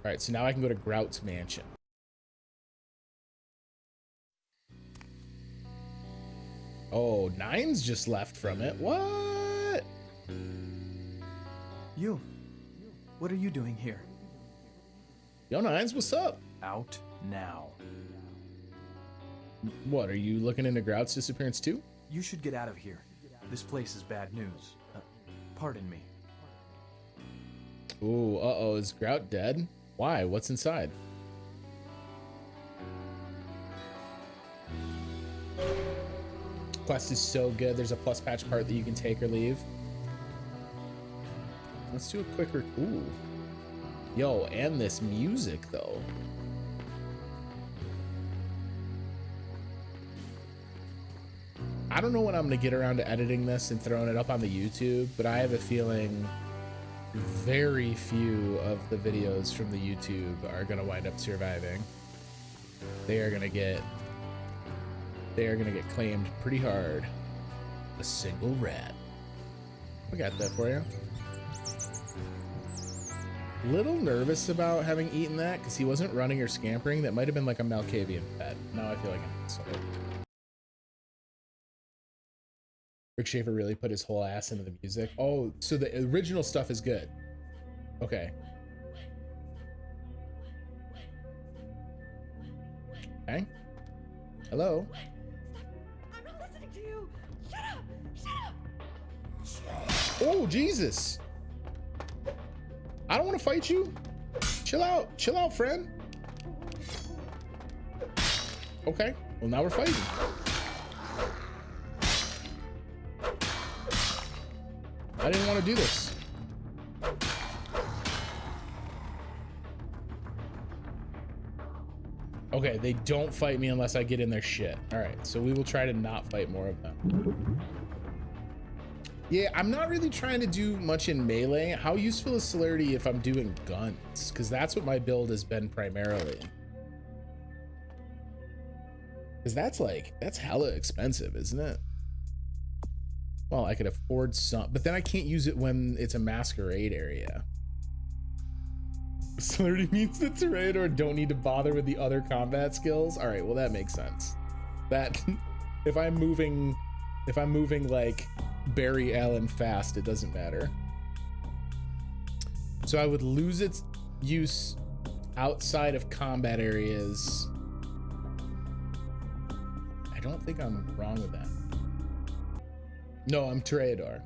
All right, so now I can go to Grout's mansion. Oh, Nine's just left from it. What? You. What are you doing here? Yo, Nines, what's up? Out now. What, are you looking into Grout's disappearance too? You should get out of here. This place is bad news. Pardon me. Ooh, uh-oh, is Grout dead? Why? What's inside? Quest is so good. There's a plus patch part that you can take or leave. Let's do a quick ooh. Yo, and this music though. I don't know when I'm gonna get around to editing this and throwing it up on the YouTube, but I have a feeling very few of the videos from the YouTube are gonna wind up surviving. They are gonna get claimed pretty hard. A single rat. We got that for you. Little nervous about having eaten that because he wasn't running or scampering. That might have been like a Malkavian pet. Now I feel like an asshole. Rick Schaefer really put his whole ass into the music. Oh, so the original stuff is good. Okay. Okay. Hello? I'm not listening to you. Shut up! Shut up! Oh, Jesus. I don't want to fight you. Chill out, friend. Okay, well now we're fighting. I didn't want to do this. Okay, they don't fight me unless I get in their shit. All right, so we will try to not fight more of them. Yeah, I'm not really trying to do much in melee. How useful is celerity if I'm doing guns? Because that's what my build has been primarily. Because that's hella expensive, isn't it? Well, I could afford some, but then I can't use it when it's a masquerade area. Celerity means the Toreador don't need to bother with the other combat skills. All right, well that makes sense. That if I'm moving like Barry Allen fast, it doesn't matter. So I would lose its use outside of combat areas. I don't think I'm wrong with that. No, I'm Toreador.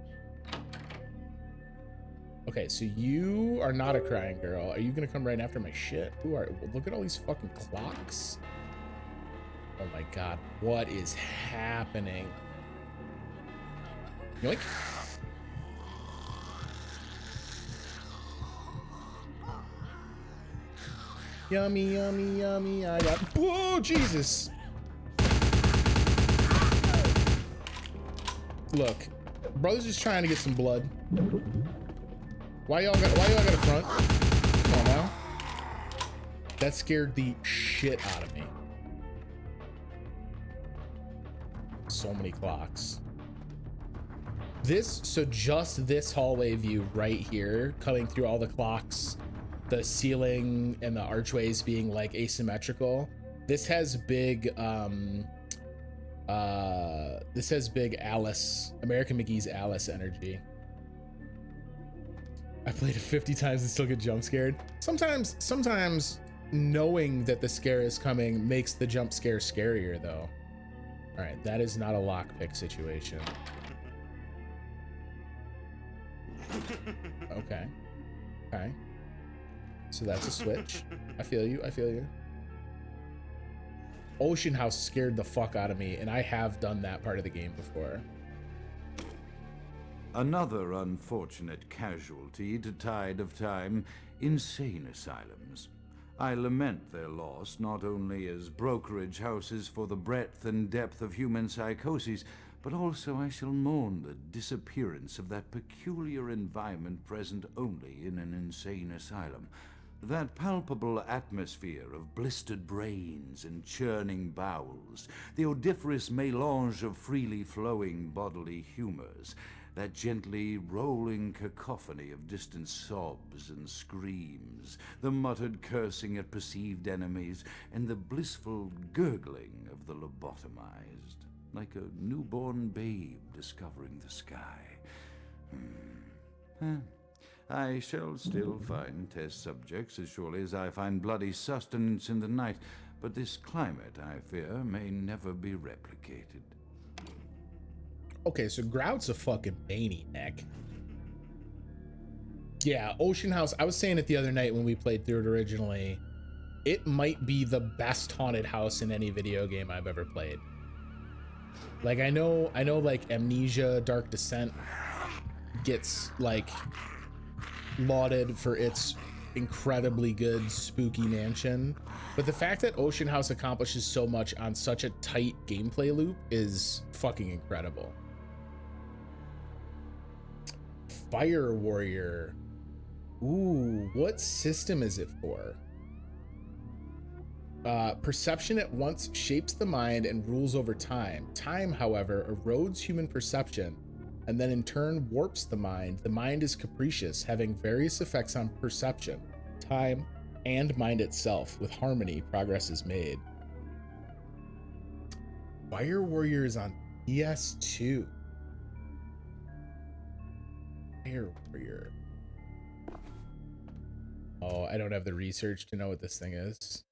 Okay, so you are not a crying girl. Are you gonna come right after my shit? Who are? Look at all these fucking clocks. Oh my god, what is happening? Yoink. Yummy, yummy, yummy. I got. Whoa, Jesus. Look, brother's just trying to get some blood. Why y'all got a front? Come on now. That scared the shit out of me. So many clocks. So just this hallway view right here, cutting through all the clocks, the ceiling and the archways being like asymmetrical. This has big Alice, American McGee's Alice energy. I played it 50 times and still get jump scared. Sometimes knowing that the scare is coming makes the jump scare scarier though. All right, that is not a lockpick situation. Okay. Okay. So that's a switch. I feel you. I feel you. Ocean House scared the fuck out of me, and I have done that part of the game before. Another unfortunate casualty to tide of time, insane asylums. I lament their loss not only as brokerage houses for the breadth and depth of human psychoses, but also I shall mourn the disappearance of that peculiar environment present only in an insane asylum. That palpable atmosphere of blistered brains and churning bowels, the odoriferous melange of freely flowing bodily humors, that gently rolling cacophony of distant sobs and screams, the muttered cursing at perceived enemies, and the blissful gurgling of the lobotomized, like a newborn babe discovering the sky. I shall still find test subjects as surely as I find bloody sustenance in the night, but this climate, I fear, may never be replicated. Okay, so Grout's a fucking maniac. Yeah, Ocean House, I was saying it the other night when we played through it originally. It might be the best haunted house in any video game I've ever played. Like, I know like Amnesia, Dark Descent gets like lauded for its incredibly good spooky mansion, but the fact that Ocean House accomplishes so much on such a tight gameplay loop is fucking incredible. Fire Warrior. Ooh, what system is it for? Perception at once shapes the mind and rules over time. Time, however, erodes human perception and then in turn warps the mind. The mind is capricious, having various effects on perception, time, and mind itself. With harmony, progress is made. Fire Warrior is on PS2. Fire Warrior. Oh, I don't have the research to know what this thing is.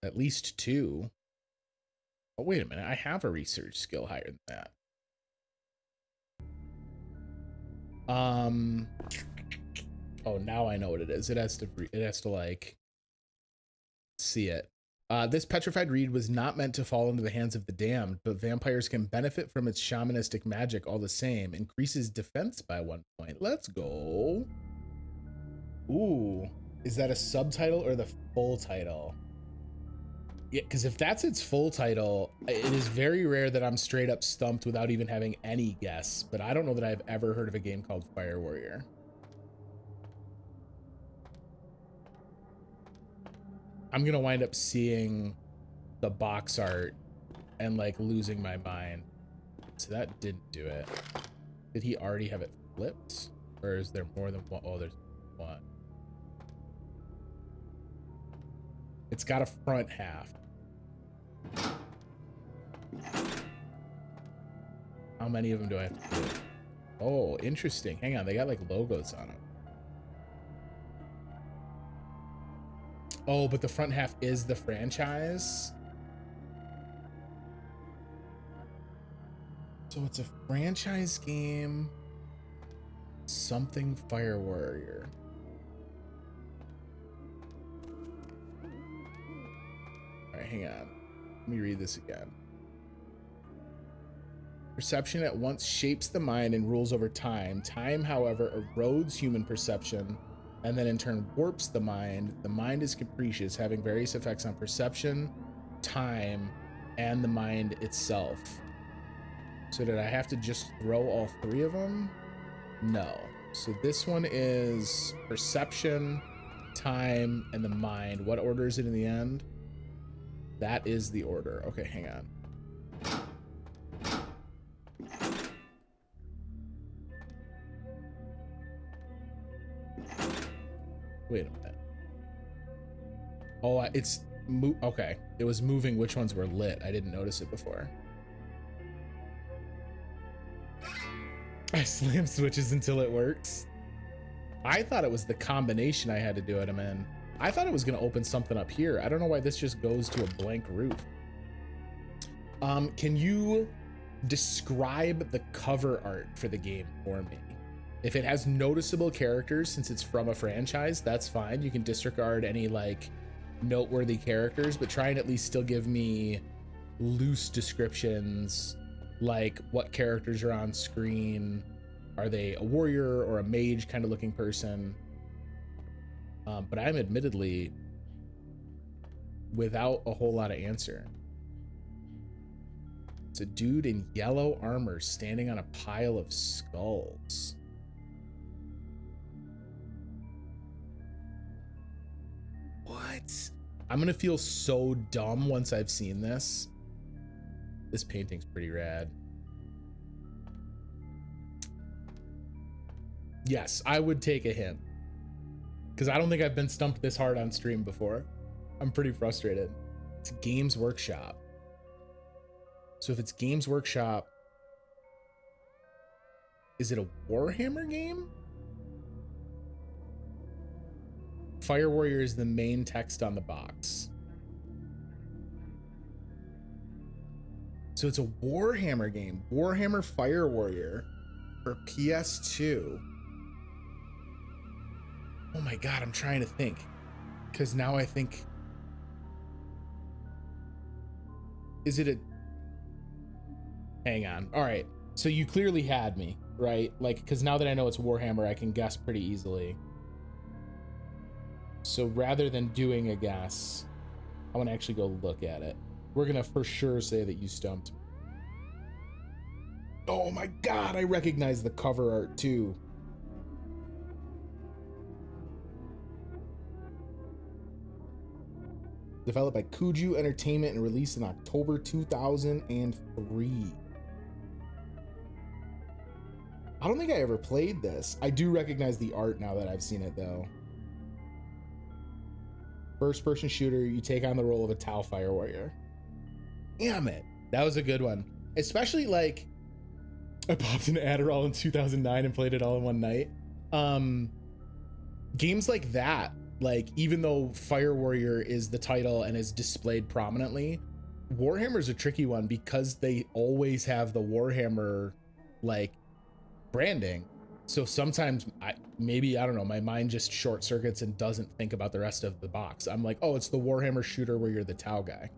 At least 2. Oh, wait a minute. I have a research skill higher than that. Oh, now I know what it is. It has to like see it. This petrified reed was not meant to fall into the hands of the damned, but vampires can benefit from its shamanistic magic all the same. Increases defense by 1 point. Let's go. Ooh, is that a subtitle or the full title? Yeah, because if that's its full title, it is very rare that I'm straight up stumped without even having any guess, but I don't know that I've ever heard of a game called Fire Warrior. I'm gonna wind up seeing the box art and like losing my mind. So that didn't do it. Did he already have it flipped? Or is there more than one? Oh, there's one. It's got a front half. How many of them do I have to do? Oh, interesting. Hang on, they got like logos on them. Oh, but the front half is the franchise. So it's a franchise game. Something Fire Warrior. All right, hang on. Let me read this again. Perception at once shapes the mind and rules over time. Time, however, erodes human perception and then in turn warps the mind. The mind is capricious, having various effects on perception, time, and the mind itself. So did I have to just throw all 3 of them? No. So this one is perception, time, and the mind. What order is it in the end? That is the order. Okay, hang on. Wait a minute. Oh, it's okay. It was moving which ones were lit. I didn't notice it before. I slam switches until it works. I thought it was the combination I had to do it in. I thought it was going to open something up here. I don't know why this just goes to a blank roof. Can you describe the cover art for the game for me? If it has noticeable characters, since it's from a franchise, that's fine. You can disregard any like noteworthy characters, but try and at least still give me loose descriptions, like what characters are on screen. Are they a warrior or a mage kind of looking person? But I'm admittedly without a whole lot of answer. It's a dude in yellow armor standing on a pile of skulls. What? I'm gonna feel so dumb once I've seen this. This painting's pretty rad. Yes, I would take a hint. Because I don't think I've been stumped this hard on stream before. I'm pretty frustrated. It's Games Workshop. So if it's Games Workshop, is it a Warhammer game? Fire Warrior is the main text on the box. So it's a Warhammer game. Warhammer Fire Warrior for PS2. Oh my God, I'm trying to think. Because now I think... Is it a... Hang on. All right. So you clearly had me, right? Like, because now that I know it's Warhammer, I can guess pretty easily. So rather than doing a guess, I want to actually go look at it. We're going to for sure say that you stumped. Oh my God, I recognize the cover art too. Developed by Kuju Entertainment and released in October 2003. I don't think I ever played this. I do recognize the art now that I've seen it though. First person shooter, you take on the role of a Tau Fire Warrior. Damn it. That was a good one. Especially like, I popped an Adderall in 2009 and played it all in one night. Games like that, like even though Fire Warrior is the title and is displayed prominently, Warhammer's a tricky one because they always have the Warhammer like branding. So sometimes I don't know, my mind just short circuits and doesn't think about the rest of the box. I'm like, oh, it's the Warhammer shooter where you're the Tau guy.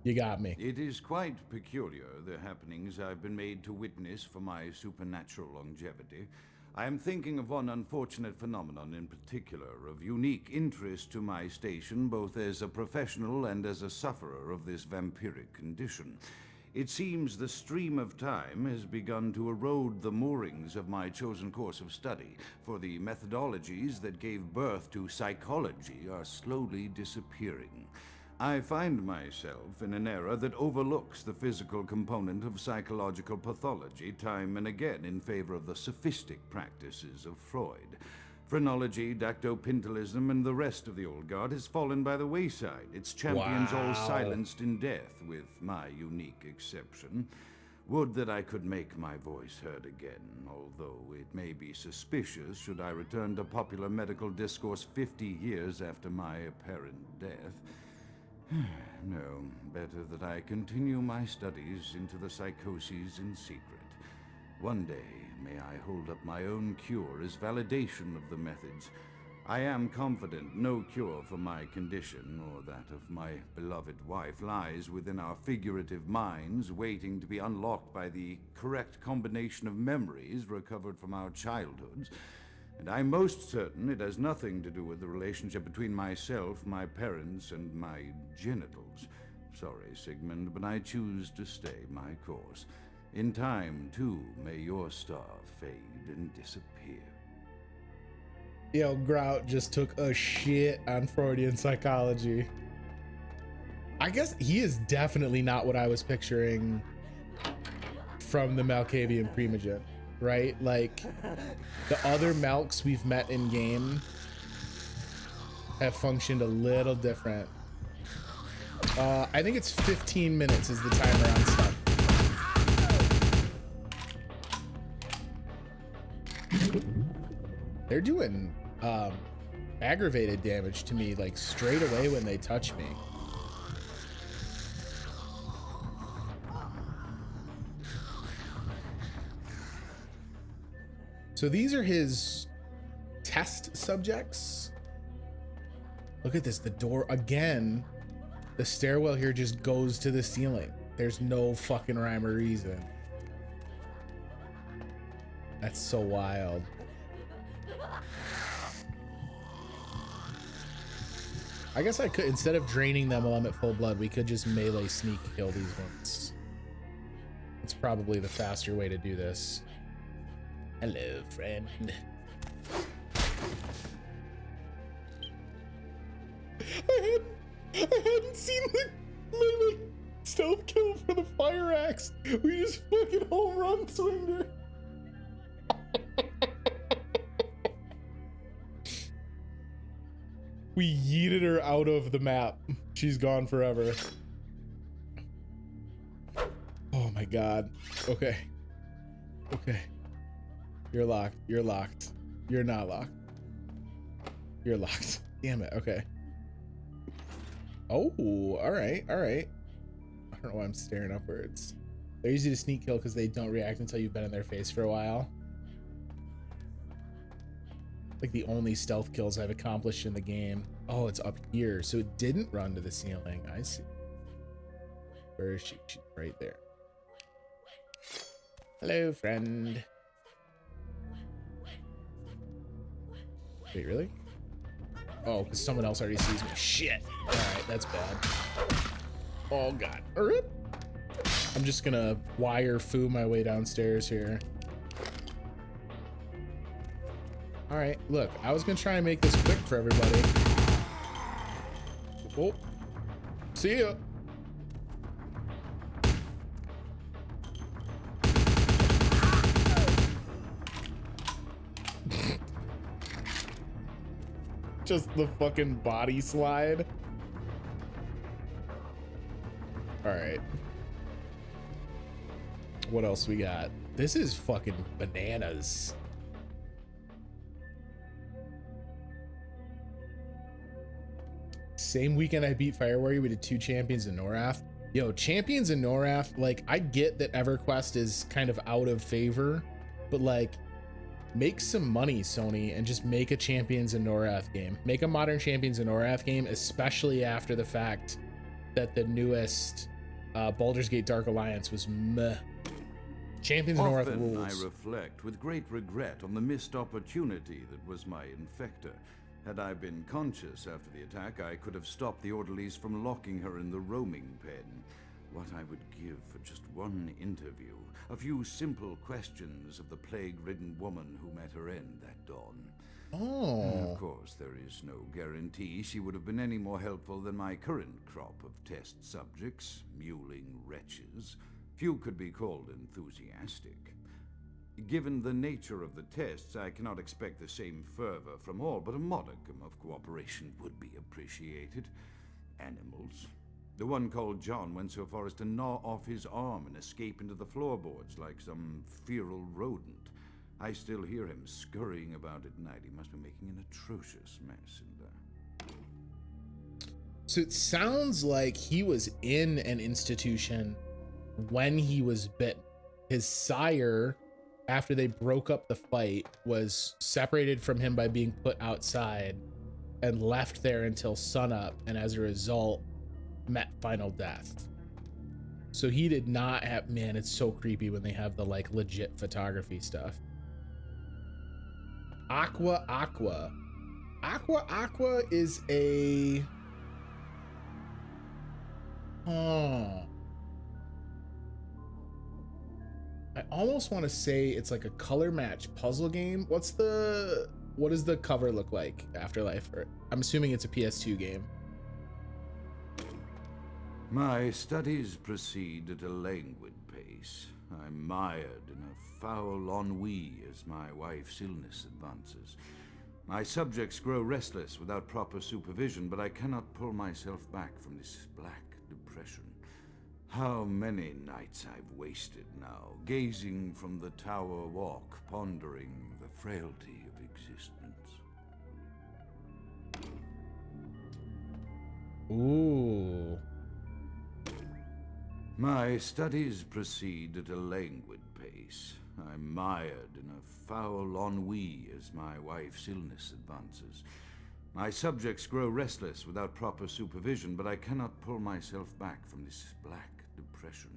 You got me. It is quite peculiar, the happenings I've been made to witness for my supernatural longevity. I am thinking of one unfortunate phenomenon in particular, of unique interest to my station, both as a professional and as a sufferer of this vampiric condition. It seems the stream of time has begun to erode the moorings of my chosen course of study, for the methodologies that gave birth to psychology are slowly disappearing. I find myself in an era that overlooks the physical component of psychological pathology time and again in favor of the sophistic practices of Freud. Phrenology, dactopintilism, and the rest of the old guard has fallen by the wayside, its champions all silenced in death, with my unique exception. Would that I could make my voice heard again, although it may be suspicious should I return to popular medical discourse 50 years after my apparent death. No, better that I continue my studies into the psychoses in secret. One day, may I hold up my own cure as validation of the methods. I am confident no cure for my condition, or that of my beloved wife, lies within our figurative minds, waiting to be unlocked by the correct combination of memories recovered from our childhoods. And I'm most certain it has nothing to do with the relationship between myself, my parents, and my genitals. Sorry, Sigmund, but I choose to stay my course. In time, too, may your star fade and disappear. Yo, Grout just took a shit on Freudian psychology. I guess he is definitely not what I was picturing from the Malkavian Primogen, right? Like, the other Malks we've met in game have functioned a little different. I think it's 15 minutes is the timer on stuff. They're doing aggravated damage to me like straight away when they touch me. So these are his test subjects. Look at this, the door again. The stairwell here just goes to the ceiling. There's no fucking rhyme or reason. That's so wild. I guess I could, instead of draining them while I'm at full blood, we could just melee sneak kill these ones. It's probably the faster way to do this. Hello, friend. I hadn't seen the melee stealth kill for the fire axe. We just fucking home run swinged her. We yeeted her out of the map. She's gone forever. Oh my god. Okay. Okay. You're locked. You're locked. You're not locked. You're locked. Damn it. Okay. Oh, all right. All right. I don't know why I'm staring upwards. They're easy to sneak kill because they don't react until you've been in their face for a while. Like the only stealth kills I've accomplished in the game. Oh, it's up here. So it didn't run to the ceiling. I see. Where is she? She's right there. Hello, friend. Wait, really? Oh, because someone else already sees me. Shit. All right, that's bad. Oh, God. I'm just going to wire foo my way downstairs here. All right, look, I was going to try and make this quick for everybody. Oh, see ya. Just the fucking body slide. All right. What else we got? This is fucking bananas. Same weekend I beat Fire Warrior, we did 2 champions in Norath. Yo, champions in Norath, like, I get that EverQuest is kind of out of favor, but like, make some money, Sony, and just make a Champions in Norath game. Make a modern Champions in Norath game, especially after the fact that the newest Baldur's Gate Dark Alliance was meh. Champions in Norath rules. I reflect with great regret on the missed opportunity that was my infector. Had I been conscious after the attack, I could have stopped the orderlies from locking her in the roaming pen. What I would give for just one interview. A few simple questions of the plague-ridden woman who met her end that dawn. Oh. Of course, there is no guarantee she would have been any more helpful than my current crop of test subjects, mewling wretches. Few could be called enthusiastic. Given the nature of the tests, I cannot expect the same fervor from all, but a modicum of cooperation would be appreciated. Animals. The one called John went so far as to gnaw off his arm and escape into the floorboards like some feral rodent. I still hear him scurrying about at night. He must be making an atrocious mess in there. So it sounds like he was in an institution when he was bitten. His sire, after they broke up the fight, was separated from him by being put outside and left there until sunup, and as a result met final death. So he did not have, man, it's so creepy when they have the like legit photography stuff. Aqua is a I almost want to say it's like a color match puzzle game. What does the cover look like? Afterlife, or I'm assuming it's a PS2 game. My studies proceed at a languid pace. I'm mired in a foul ennui as my wife's illness advances. My subjects grow restless without proper supervision, but I cannot pull myself back from this black depression. How many nights I've wasted now, gazing from the tower walk, pondering the frailty of existence. Ooh. My studies proceed at a languid pace. I'm mired in a foul ennui as my wife's illness advances. My subjects grow restless without proper supervision, but I cannot pull myself back from this black depression.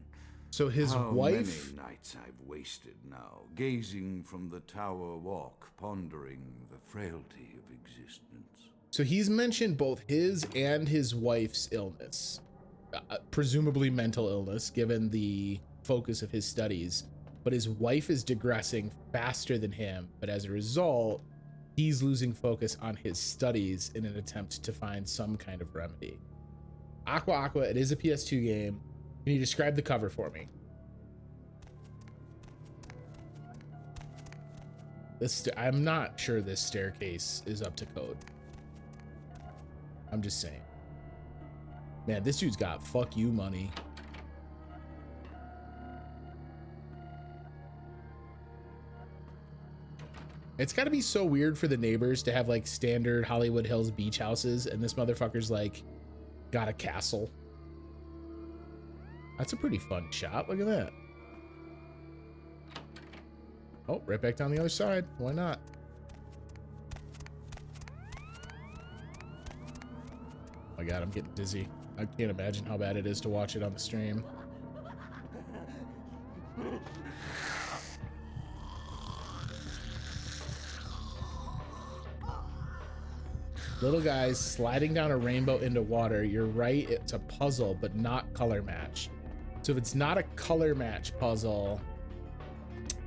So his wife... How many nights I've wasted now, gazing from the tower walk, pondering the frailty of existence. So he's mentioned both his and his wife's illness. Presumably mental illness, given the focus of his studies. But his wife is digressing faster than him, but as a result, he's losing focus on his studies in an attempt to find some kind of remedy. Aqua, it is a PS2 game. Can you describe the cover for me? I'm not sure this staircase is up to code. I'm just saying. Man, this dude's got fuck you money. It's got to be so weird for the neighbors to have like standard Hollywood Hills beach houses, and this motherfucker's like got a castle. That's a pretty fun shot. Look at that. Oh, right back down the other side. Why not? Oh my God, I'm getting dizzy. I can't imagine how bad it is to watch it on the stream. Little guys sliding down a rainbow into water. You're right, it's a puzzle, but not color match. So if it's not a color match puzzle,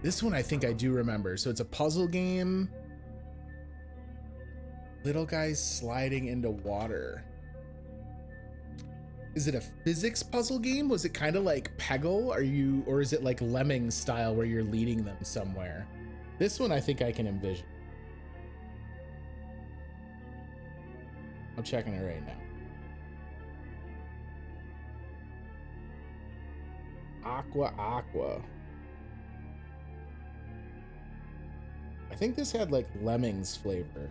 this one I think I do remember. So it's a puzzle game. Little guys sliding into water. Is it a physics puzzle game? Was it kind of like Peggle? Or is it like Lemmings style where you're leading them somewhere? This one I think I can envision. I'm checking it right now. Aqua. I think this had like Lemmings flavor,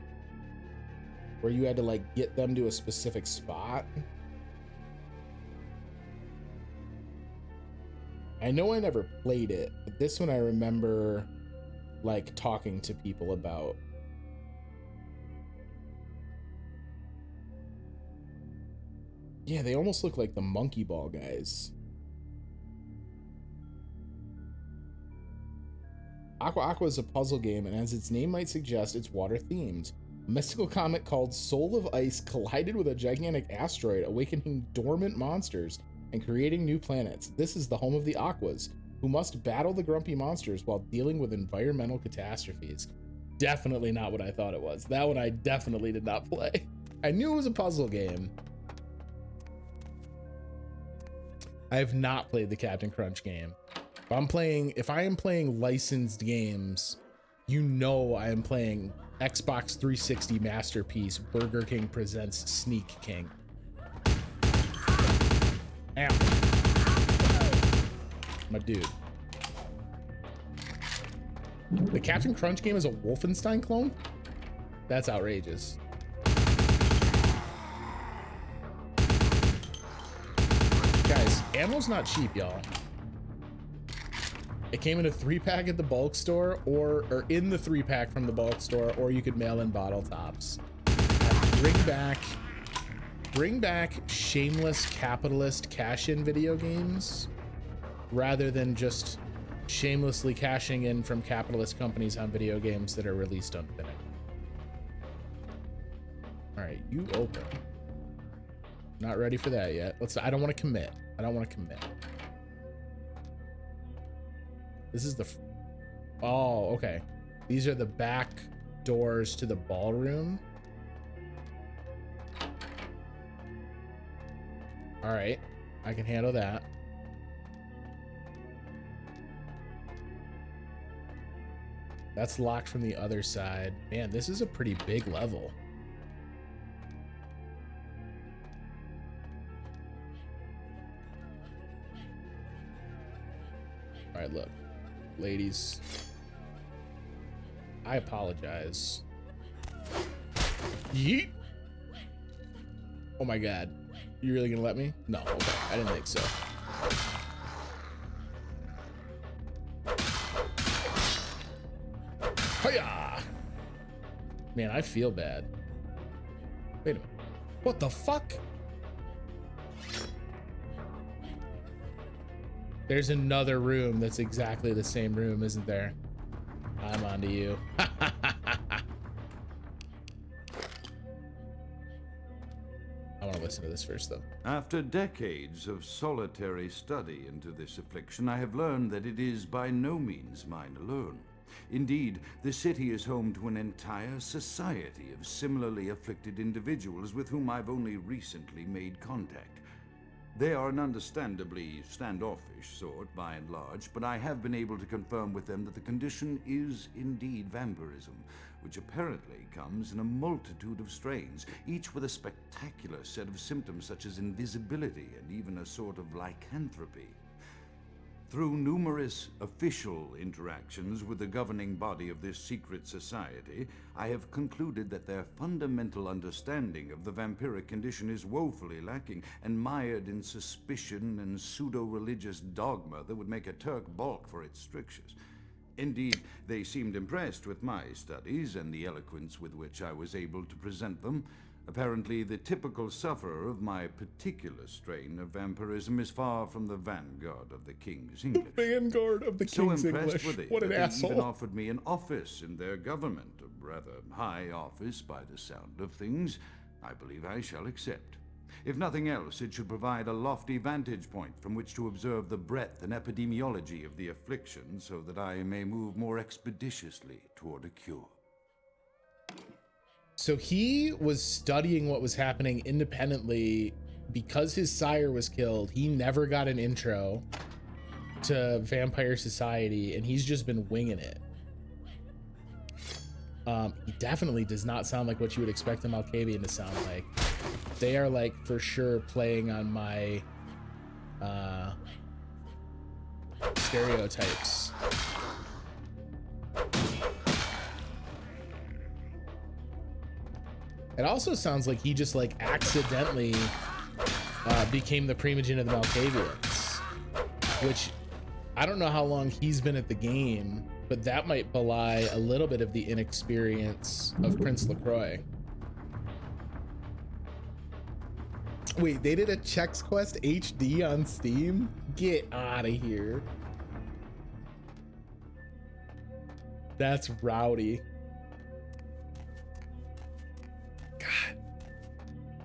where you had to like get them to a specific spot. I know I never played it, but this one I remember like talking to people about. Yeah, they almost look like the Monkey Ball guys. Aqua is a puzzle game, and as its name might suggest, it's water themed. A mystical comet called Soul of Ice collided with a gigantic asteroid, awakening dormant monsters and creating new planets. This is the home of the Aquas, who must battle the grumpy monsters while dealing with environmental catastrophes. Definitely not what I thought it was. That one I definitely did not play. I knew it was a puzzle game. I have not played the Captain Crunch game. If I am playing licensed games, you know I am playing Xbox 360 Masterpiece Burger King Presents Sneak King. Ow. My dude. The Captain Crunch game is a Wolfenstein clone? That's outrageous. Guys, ammo's not cheap, y'all. It came in a 3-pack at the bulk store, or in the 3-pack from the bulk store, or you could mail in bottle tops. Bring back shameless capitalist cash-in video games, rather than just shamelessly cashing in from capitalist companies on video games that are released unfinished. All right, you open. Not ready for that yet. I don't want to commit. This is oh, okay. These are the back doors to the ballroom. All right, I can handle that. That's locked from the other side. Man, this is a pretty big level. All right, look, ladies, I apologize. Yeet. Oh my God. You really gonna let me? No, okay, I didn't think so. Hiya! Man, I feel bad. Wait a minute. What the fuck? There's another room that's exactly the same room, isn't there? I'm onto you. I want to listen to this first, though. After decades of solitary study into this affliction, I have learned that it is by no means mine alone. Indeed, the city is home to an entire society of similarly afflicted individuals with whom I've only recently made contact. They are an understandably standoffish sort by and large, but I have been able to confirm with them that the condition is indeed vampirism, which apparently comes in a multitude of strains, each with a spectacular set of symptoms such as invisibility and even a sort of lycanthropy. Through numerous official interactions with the governing body of this secret society, I have concluded that their fundamental understanding of the vampiric condition is woefully lacking and mired in suspicion and pseudo-religious dogma that would make a Turk balk for its strictures. Indeed, they seemed impressed with my studies and the eloquence with which I was able to present them. Apparently, the typical sufferer of my particular strain of vampirism is far from the vanguard of the King's English. The vanguard of the King's So impressed English. were they What an that asshole. they even offered me an office in their government, a rather high office by the sound of things. I believe I shall accept. If nothing else, it should provide a lofty vantage point from which to observe the breadth and epidemiology of the affliction so that I may move more expeditiously toward a cure. So he was studying what was happening independently because his sire was killed. He never got an intro to Vampire Society, and he's just been winging it. He definitely does not sound like what you would expect a Malkavian to sound like. They are like for sure playing on my stereotypes. It also sounds like he just like accidentally became the primogen of the Malkavians, which I don't know how long he's been at the game, but that might belie a little bit of the inexperience of Prince LaCroix. Wait, they did a Chex Quest HD on Steam? Get out of here. That's rowdy. God.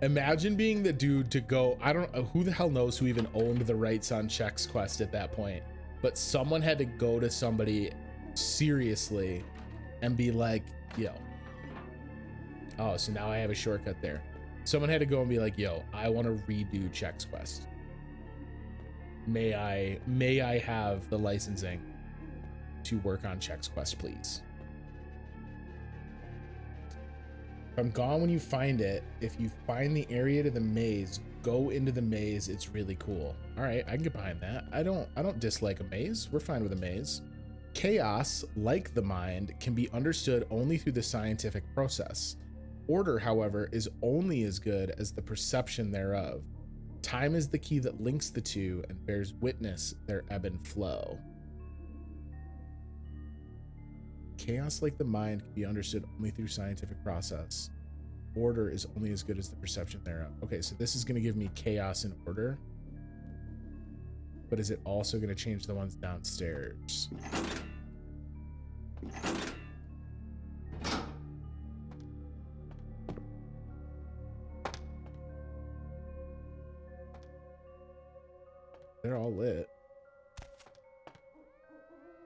Imagine being the dude to go, I don't know, who the hell knows who even owned the rights on Chex Quest at that point, but someone had to go to somebody seriously and be like, yo. Oh, so now I have a shortcut there. Someone had to go and be like, yo, I want to redo Chex Quest. May I have the licensing to work on Chex Quest, please? If I'm gone when you find it, if you find the area to the maze, go into the maze. It's really cool. All right, I can get behind that. I don't dislike a maze. We're fine with a maze. Chaos, like the mind, can be understood only through the scientific process. Order, however, is only as good as the perception thereof. Time is the key that links the two and bears witness their ebb and flow. Chaos, like the mind, can be understood only through scientific process. Order is only as good as the perception thereof. Okay, so this is going to give me chaos and order. But is it also going to change the ones downstairs? They're all lit.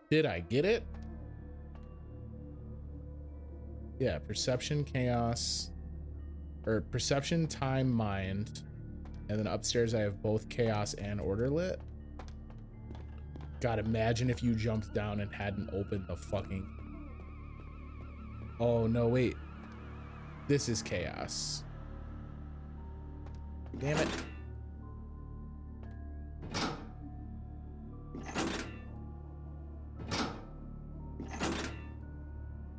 Did I get it? Yeah, perception, chaos, or perception, time, mind. And then upstairs I have both chaos and order lit. God, imagine if you jumped down and hadn't opened the fucking... Oh, no, wait. This is chaos. Damn it.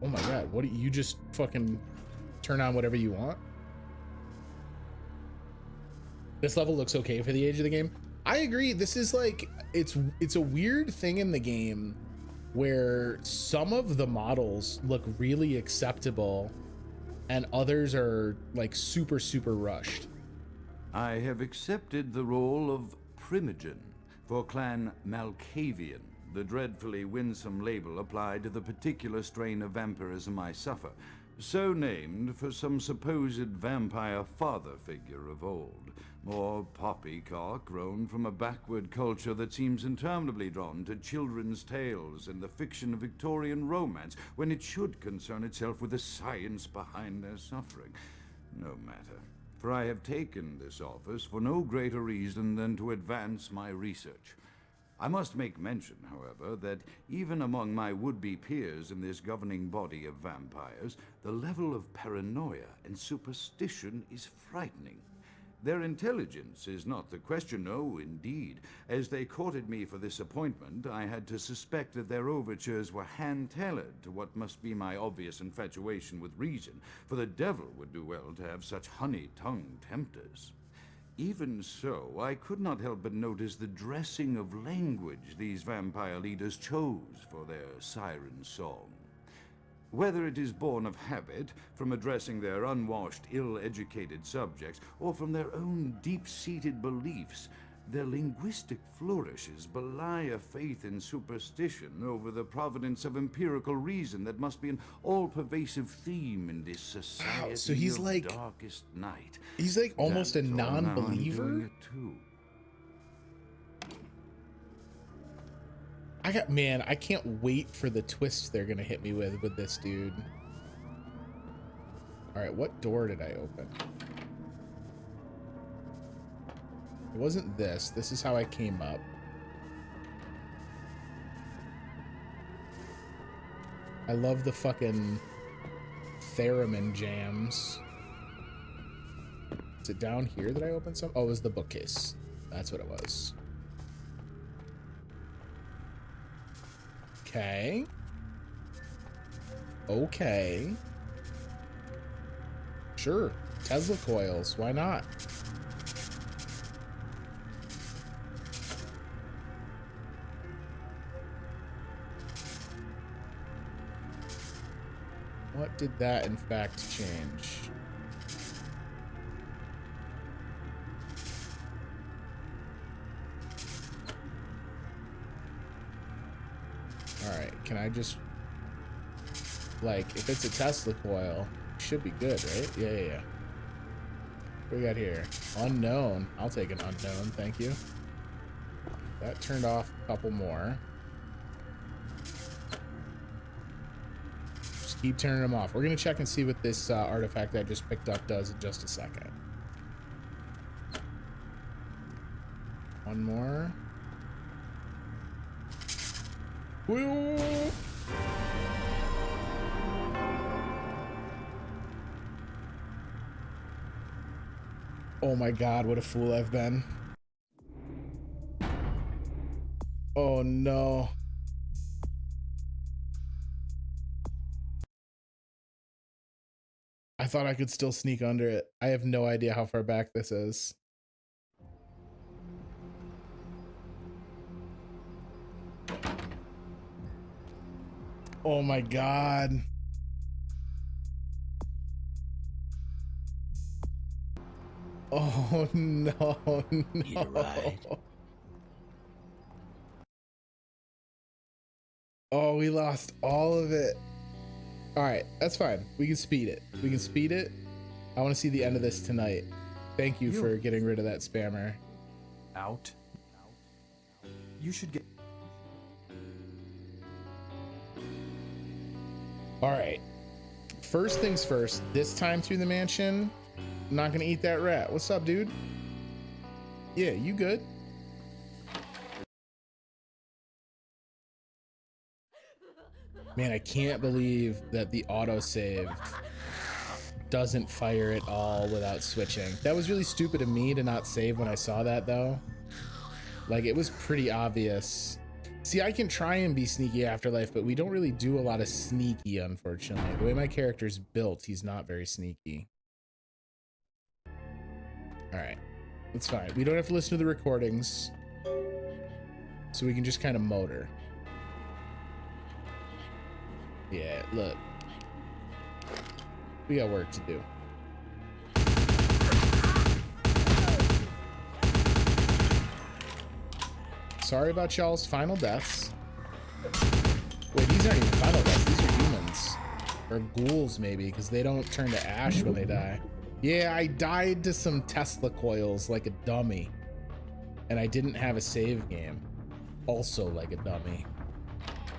Oh my God, what do you just fucking turn on whatever you want? This level looks okay for the age of the game. I agree. This is like, it's a weird thing in the game where some of the models look really acceptable and others are like super rushed. I have accepted the role of primogen for Clan Malkavian, the dreadfully winsome label applied to the particular strain of vampirism I suffer, so named for some supposed vampire father figure of old, more poppycock grown from a backward culture that seems interminably drawn to children's tales and the fiction of Victorian romance, when it should concern itself with the science behind their suffering. No matter. for I have taken this office for no greater reason than to advance my research. I must make mention, however, that even among my would-be peers in this governing body of vampires, the level of paranoia and superstition is frightening. Their intelligence is not the question, no, indeed. As they courted me for this appointment, I had to suspect that their overtures were hand-tailored to what must be my obvious infatuation with reason, for the devil would do well to have such honey-tongued tempters. Even so, I could not help but notice the dressing of language these vampire leaders chose for their siren song. Whether it is born of habit, from addressing their unwashed, ill-educated subjects, or from their own deep-seated beliefs, their linguistic flourishes belie a faith in superstition over the providence of empirical reason that must be an all-pervasive theme in this society. Wow, so he's of like darkest night. He's like almost a That's all now I'm non-believer. doing it too. Man, I can't wait for the twist they're gonna hit me with this dude. All right, what door did I open? It wasn't this. This is how I came up. I love the fucking theremin jams. Is it down here that I opened some? Oh, it was the bookcase. That's what it was. Okay. Okay. Sure. Tesla coils. Why not? What did that in fact change? Alright, can I just, like, if it's a Tesla coil, it should be good, right? Yeah. What do we got here? Unknown. I'll take an unknown, thank you. That turned off a couple more. Just keep turning them off. We're gonna check and see what this artifact I just picked up does in just a second. One more. Woo! Oh my god, what a fool I've been. Oh no. I thought I could still sneak under it. I have no idea how far back this is. Oh my god. Oh no, no. Oh, we lost all of it. All right, that's fine. We can speed it. We can speed it. I want to see the end of this tonight. Thank you for getting rid of that spammer. Out. You should get... All right. First things first, this time through the mansion, I'm not gonna eat that rat. What's up, dude? Yeah, you good? Man, I can't believe that the autosave doesn't fire at all without switching. That was really stupid of me to not save when I saw that, though. Like, it was pretty obvious. See, I can try and be sneaky Afterlife, but we don't really do a lot of sneaky, unfortunately. The way my character's built, he's not very sneaky. All right, that's fine. We don't have to listen to the recordings, so we can just kind of motor. Yeah, look. We got work to do. Sorry about y'all's final deaths. Wait, these aren't even final deaths. These are humans. Or ghouls, maybe, because they don't turn to ash when they die. Yeah, I died to some Tesla coils like a dummy. And I didn't have a save game. Also like a dummy.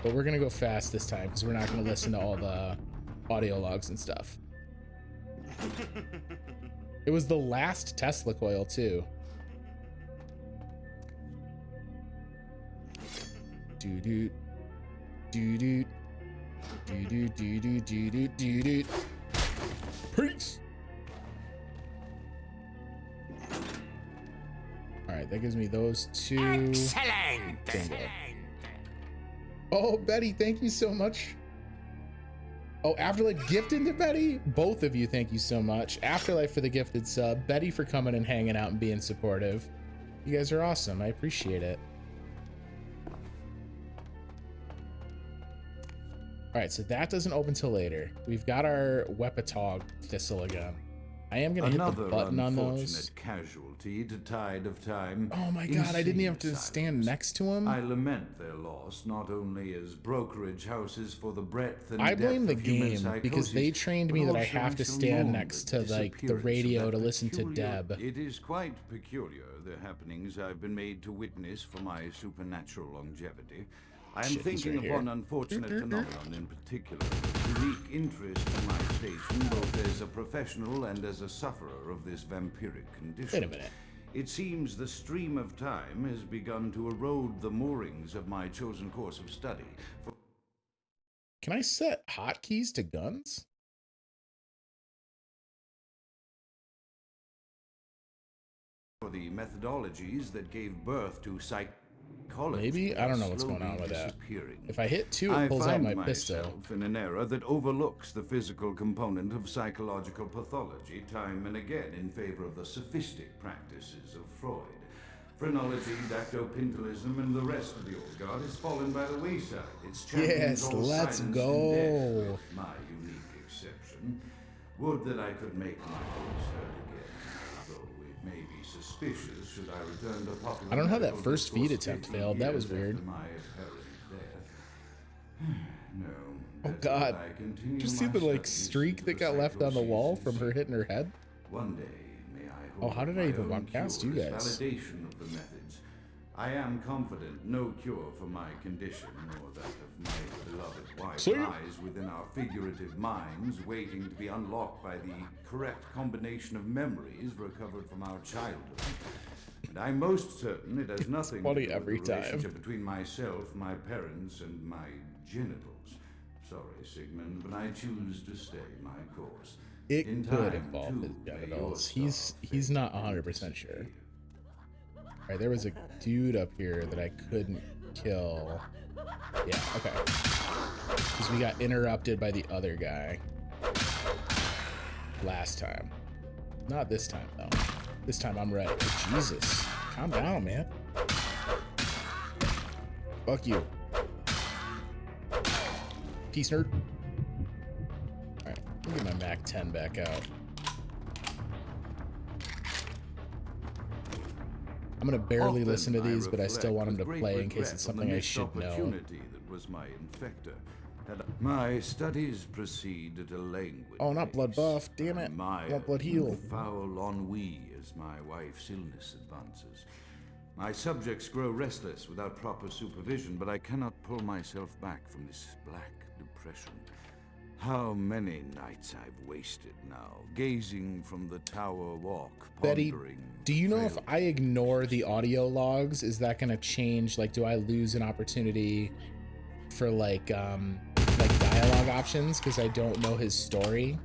But we're going to go fast this time, because we're not going to listen to all the audio logs and stuff. It was the last Tesla coil too. Doo-doo. Doo-doo. Doo-doo, doo-doo, doo-doo, doo-doo. Peace! Alright, that gives me those two. Excellent! Bingo. Oh, Betty, thank you so much. Oh, Afterlife gifted to Betty? Both of you, thank you so much. Afterlife for the gifted sub. Betty for coming and hanging out and being supportive. You guys are awesome. I appreciate it. All right, so that doesn't open till later. We've got our Wepatog thistle again. I am gonna hit the button on those. Casualty to tide of time. Oh my god, I didn't even have to stand next to him. I lament their loss, not only as brokerage houses for the breadth and I blame the depth of human game psychosis, because they trained me that I also have to shall stand mourn next to like the disappearance of radio that to listen to peculiar- Deb. It is quite peculiar, the happenings I've been made to witness for my supernatural longevity. I am Shit, he's thinking right of one here. unfortunate phenomenon in particular, unique interest in my station, both as a professional and as a sufferer of this vampiric condition. Wait a minute. It seems the stream of time has begun to erode the moorings of my chosen course of study. Can I set hotkeys to guns? For the methodologies that gave birth to psychology. Maybe? I don't know what's going on with that. If I hit 2, I it pulls out find my myself pistol. in an era that overlooks the physical component of psychological pathology time and again in favor of the sophistic practices of Freud. Phrenology, dactopintilism, and the rest of the old guard has fallen by the wayside. Its champions Yes, all let's silenced go. in death, with my unique exception. Would that I could make my voice heard again, though it may be suspicious should I return to popular. I don't know how that medical first feed discourse attempt 50 failed. That was years after weird. my apparent death. No. Oh better god. that I continue Did you see my the like studies streak into that the got left on the wall psychoses from her hitting her head? One day, may I Oh, hope how did I my even own walk past you cure is guys? Validation of the methods. I am confident no cure for my condition, nor that of my beloved wife, Sweet. lies within our figurative minds, waiting to be unlocked by the correct combination of memories recovered from our childhood. And I'm most certain it has nothing funny to do every with the time. relationship between myself, my parents, and my genitals. Sorry, Sigmund, but I choose to stay my course. It In could time, involve too, his may genitals. your star He's fade not into 100% sure. obscurity. Alright, there was a dude up here that I couldn't kill. Yeah, okay. Because we got interrupted by the other guy. Last time. Not this time, though. This time I'm ready. Oh, Jesus. Calm down, man. Fuck you. Peace, nerd. Alright, let me get my Mac 10 back out. I'm gonna barely Often listen to these, but I still reflect want them to with great play in case regret it's on the something I missed should know. opportunity that was my infector. My studies proceed at a languid Oh, not blood pace. buff. Damn it. I admire Not blood heal. foul ennui as my wife's illness advances. My subjects grow restless without proper supervision, but I cannot pull myself back from this black depression. How many nights I've wasted now, gazing from the tower walk, Betty, pondering. do you know if frail- I ignore the audio logs, is that gonna change? Like, do I lose an opportunity for like dialogue options because I don't know his story?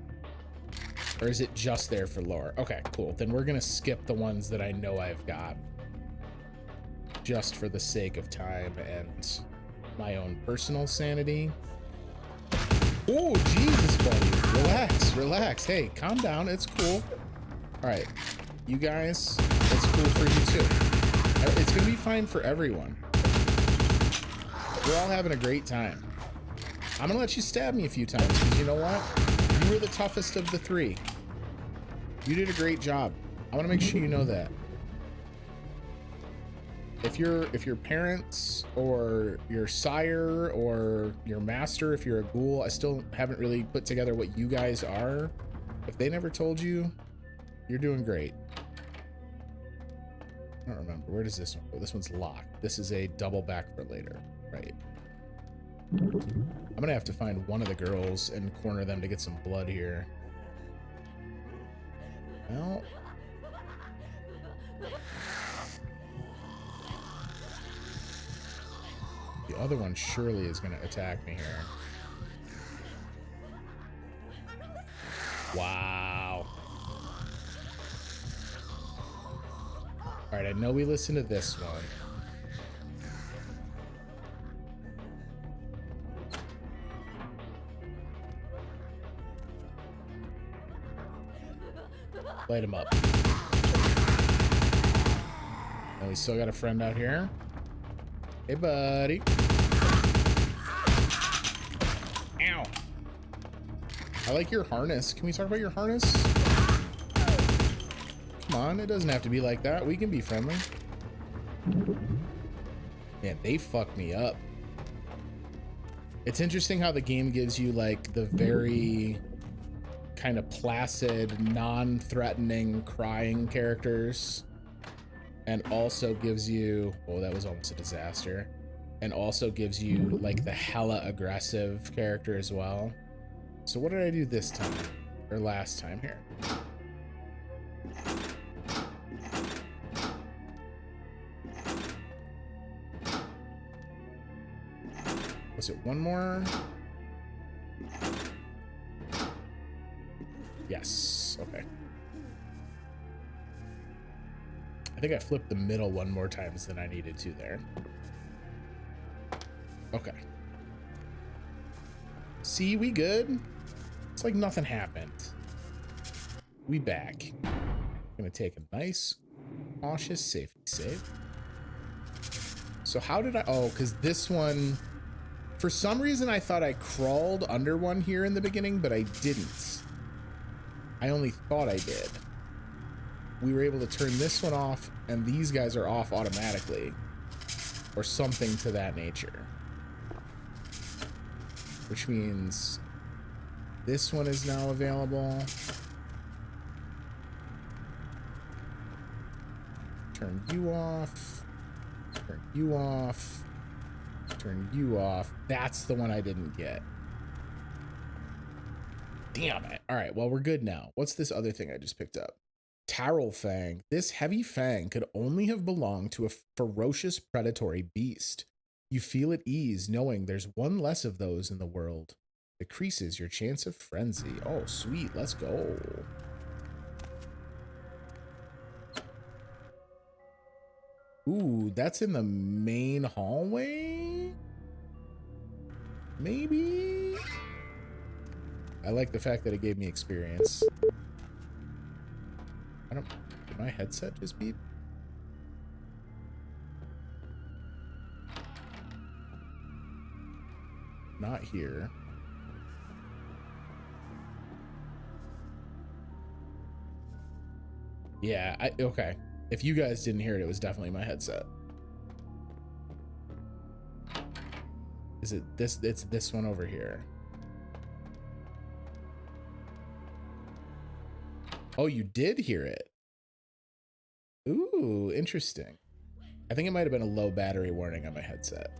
Or is it just there for lore? Okay, cool. Then we're gonna skip the ones that I know I've got, just for the sake of time and my own personal sanity. Oh, Jesus, buddy. Relax, relax. Hey, calm down. It's cool. All right. You guys, it's cool for you too. It's going to be fine for everyone. We're all having a great time. I'm going to let you stab me a few times because you know what? You were the toughest of the 3. You did a great job. I want to make sure you know that. If your parents or your sire or your master, if you're a ghoul, I still haven't really put together what you guys are. If they never told you, you're doing great. I don't remember. Where does this one go? This one's locked. This is a double back for later. Right. I'm gonna have to find one of the girls and corner them to get some blood here. Well. The other one surely is going to attack me here. Wow. All right, I know we listened to this one. Light him up. And we still got a friend out here. Hey, buddy. Ow. I like your harness. Can we talk about your harness? Come on, it doesn't have to be like that. We can be friendly. Man, they fucked me up. It's interesting how the game gives you like the very kind of placid, non-threatening, crying characters, and also gives you, oh, that was almost a disaster, and also gives you like the hella aggressive character as well. So what did I do this time, or last time here? Was it one more? Yes, okay. I think I flipped the middle one more times than I needed to there. Okay. See, we good? It's like nothing happened. We back. Gonna take a nice, cautious safety save. So how did I, oh, because this one, for some reason I thought I crawled under one here in the beginning, but I didn't. I only thought I did. We were able to turn this one off, and these guys are off automatically, or something to that nature. Which means this one is now available. Turn you off. Turn you off. Turn you off. That's the one I didn't get. Damn it. All right, well, we're good now. What's this other thing I just picked up? Tarl Fang. This heavy fang could only have belonged to a ferocious predatory beast. You feel at ease knowing there's one less of those in the world. Decreases your chance of frenzy. Oh, sweet. Let's go. Ooh, that's in the main hallway? Maybe? I like the fact that it gave me experience. I don't... Did my headset just beep? Not here. Yeah, okay. If you guys didn't hear it, it was definitely my headset. Is it this? It's this one over here. Oh, you did hear it. Ooh, interesting. I think it might have been a low battery warning on my headset.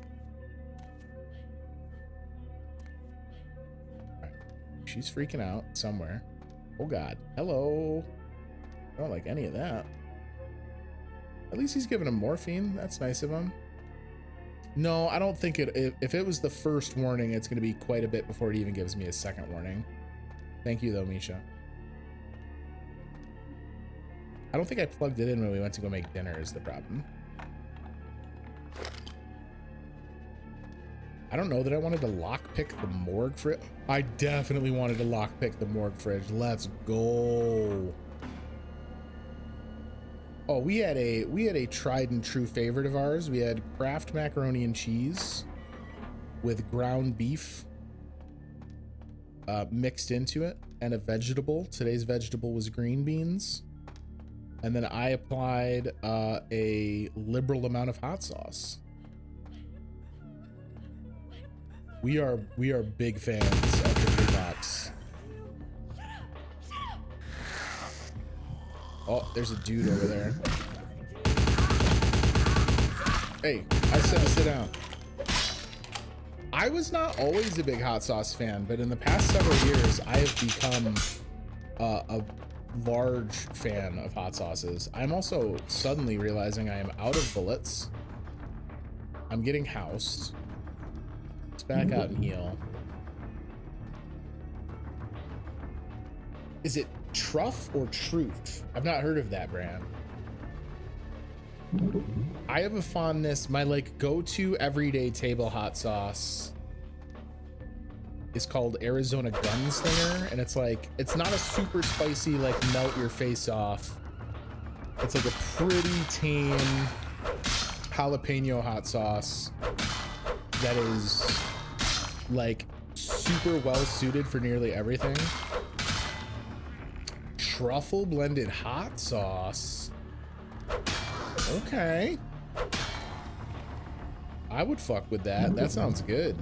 All right. She's freaking out somewhere. Oh God. Hello. I don't like any of that. At least he's giving him morphine. That's nice of him. No, I don't think it. If it was the first warning, it's going to be quite a bit before it even gives me a second warning. Thank you, though, Misha. I don't think I plugged it in when we went to go make dinner is the problem. I don't know that I wanted to lockpick the morgue fridge. I definitely wanted to lockpick the morgue fridge. Let's go. Oh, we had a tried and true favorite of ours. We had Kraft macaroni and cheese with ground beef mixed into it, and a vegetable. Today's vegetable was green beans. And then I applied a liberal amount of hot sauce. We are big fans of the Blue Box. Oh, there's a dude over there. Hey, I said to sit down. I was not always a big hot sauce fan, but in the past several years, I have become a large fan of hot sauces. I'm also suddenly realizing I am out of bullets. I'm getting housed. Let's back out and heal. Is it Truff or Truth? I've not heard of that brand. I have a fondness, my like go-to everyday table hot sauce is called Arizona Gunslinger, and it's like, it's not a super spicy, like melt your face off. It's like a pretty tame jalapeno hot sauce that is like super well suited for nearly everything. Truffle blended hot sauce. Okay. I would fuck with that. That sounds good.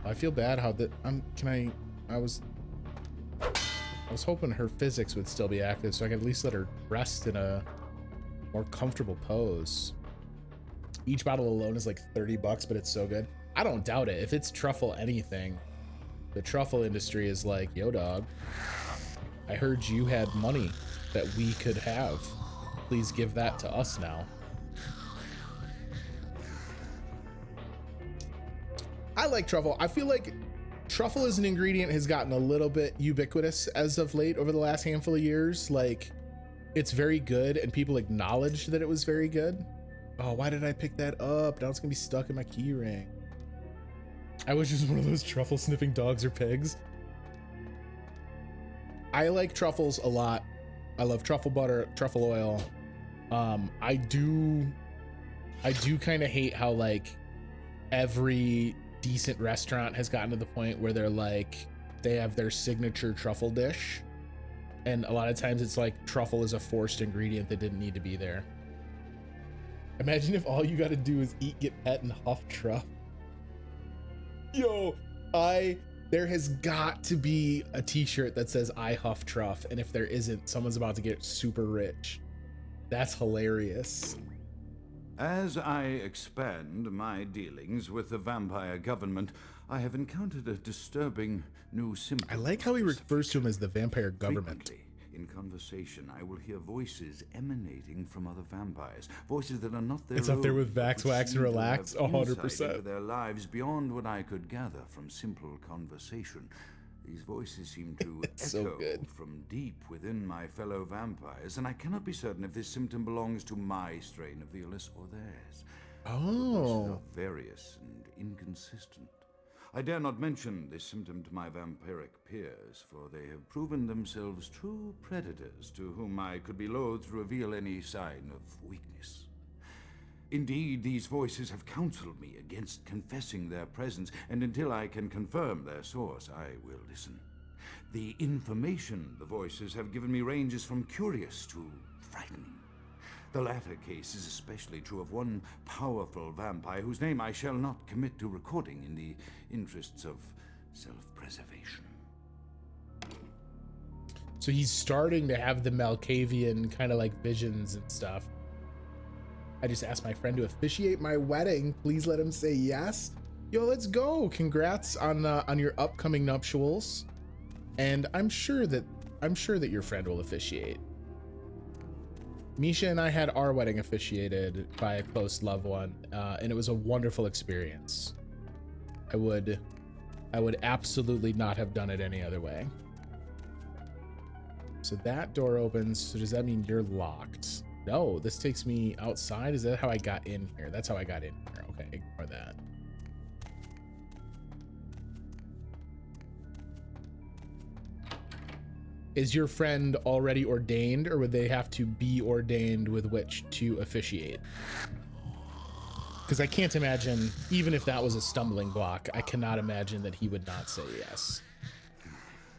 I feel bad how that I was hoping her physics would still be active so I could at least let her rest in a more comfortable pose. Each bottle alone is like $30, but it's so good. I don't doubt it. If it's truffle anything, the truffle industry is like, yo dog, I heard you had money that we could have. Please give that to us now. I like truffle. I feel like truffle as an ingredient has gotten a little bit ubiquitous as of late over the last handful of years. Like, it's very good and people acknowledged that it was very good. Oh, why did I pick that up? Now it's gonna be stuck in my key ring. I was just one of those truffle sniffing dogs or pigs. I like truffles a lot. I love truffle butter, truffle oil. I do kind of hate how like every decent restaurant has gotten to the point where they're like, they have their signature truffle dish. And a lot of times it's like truffle is a forced ingredient that didn't need to be there. Imagine if all you got to do is eat, get pet, and huff truff. Yo, there has got to be a t-shirt that says I huff truff, and if there isn't, someone's about to get super rich. That's hilarious. As I expand my dealings with the vampire government, I have encountered a disturbing new symptom. I like how he refers to him as the vampire government. Frequently, in conversation, I will hear voices emanating from other vampires, voices that are not their own. It's up there with Vax, Wax, and Relax, 100%. Into their lives beyond what I could gather from simple conversation. These voices seem to echo from deep within my fellow vampires, and I cannot be certain if this symptom belongs to my strain of the illness or theirs. Oh. They are various and inconsistent. I dare not mention this symptom to my vampiric peers, for they have proven themselves true predators to whom I could be loath to reveal any sign of weakness. Indeed, these voices have counseled me against confessing their presence, and until I can confirm their source, I will listen. The information the voices have given me ranges from curious to frightening. The latter case is especially true of one powerful vampire whose name I shall not commit to recording in the interests of self-preservation. So he's starting to have the Malkavian kind of like visions and stuff. I just asked my friend to officiate my wedding. Please let him say yes. Yo, let's go. Congrats on your upcoming nuptials. And I'm sure that your friend will officiate. Misha and I had our wedding officiated by a close loved one, and it was a wonderful experience. I would absolutely not have done it any other way. So that door opens. So does that mean you're locked? No, this takes me outside. Is that how I got in here? That's how I got in here. Okay, ignore that. Is your friend already ordained, or would they have to be ordained with which to officiate? Because I can't imagine, even if that was a stumbling block, I cannot imagine that he would not say yes.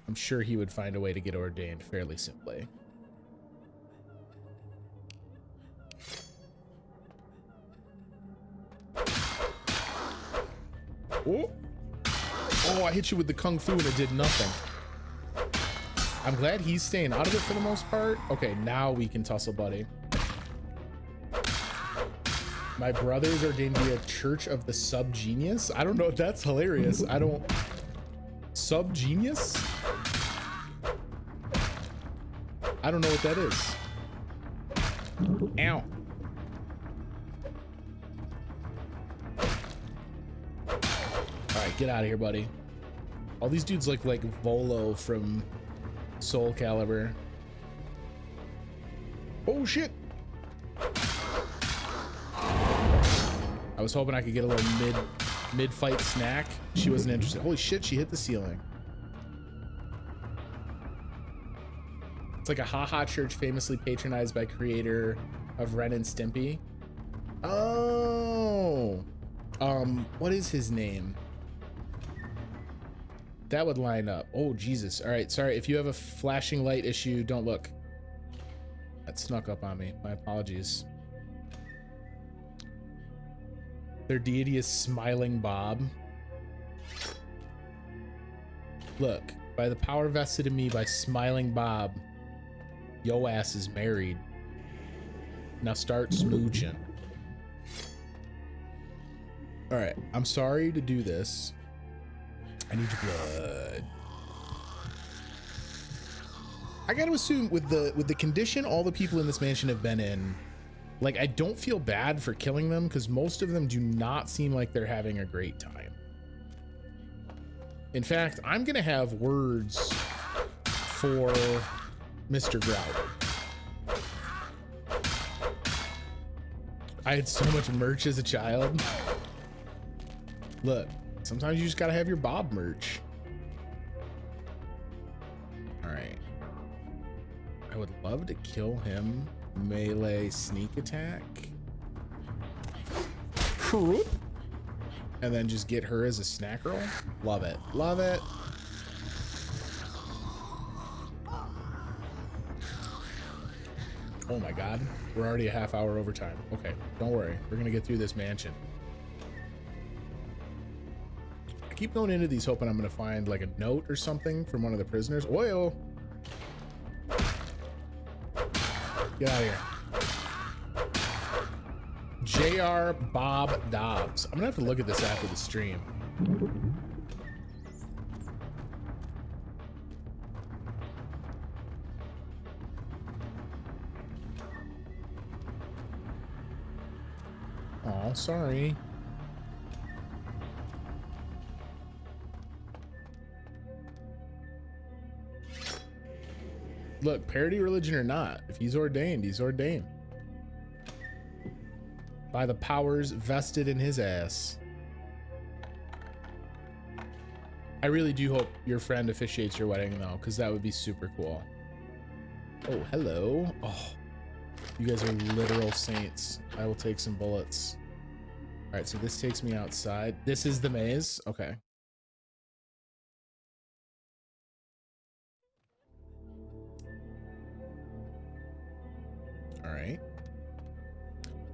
I'm sure he would find a way to get ordained fairly simply. Oh, I hit you with the kung fu and it did nothing. I'm glad he's staying out of it for the most part. Okay, now we can tussle, buddy. My brother's ordained to be a Church of the Subgenius. I don't know if that's hilarious. I don't... Subgenius? I don't know what that is. Ow. All right, get out of here, buddy. All these dudes look like Volo from Soul Calibur. Oh shit. I was hoping I could get a little mid-fight snack. She wasn't interested. Holy shit, she hit the ceiling. It's like a haha church famously patronized by creator of Ren and Stimpy. Oh. What is his name? That would line up. Oh, Jesus. All right, sorry. If you have a flashing light issue, don't look. That snuck up on me. My apologies. Their deity is Smiling Bob. Look, by the power vested in me by Smiling Bob, yo ass is married. Now start smooching. All right, I'm sorry to do this. I need your blood. I gotta assume with the condition all the people in this mansion have been in, like, I don't feel bad for killing them because most of them do not seem like they're having a great time. In fact, I'm gonna have words for Mr. Grout. I had so much merch as a child. Look, sometimes you just gotta have your Bob merch. All right. I would love to kill him. Melee sneak attack. And then just get her as a snack roll. Love it. Love it. Oh my God. We're already a half hour overtime. Okay, don't worry. We're gonna get through this mansion. I keep going into these hoping I'm gonna find like a note or something from one of the prisoners. Oil. Get out of here. JR Bob Dobbs. I'm gonna have to look at this after the stream. Oh, sorry. Look, parody religion or not, if he's ordained, he's ordained. By the powers vested in his ass. I really do hope your friend officiates your wedding though, because that would be super cool. Oh, hello. Oh, you guys are literal saints. I will take some bullets. All right, so this takes me outside. This is the maze. Okay. All right.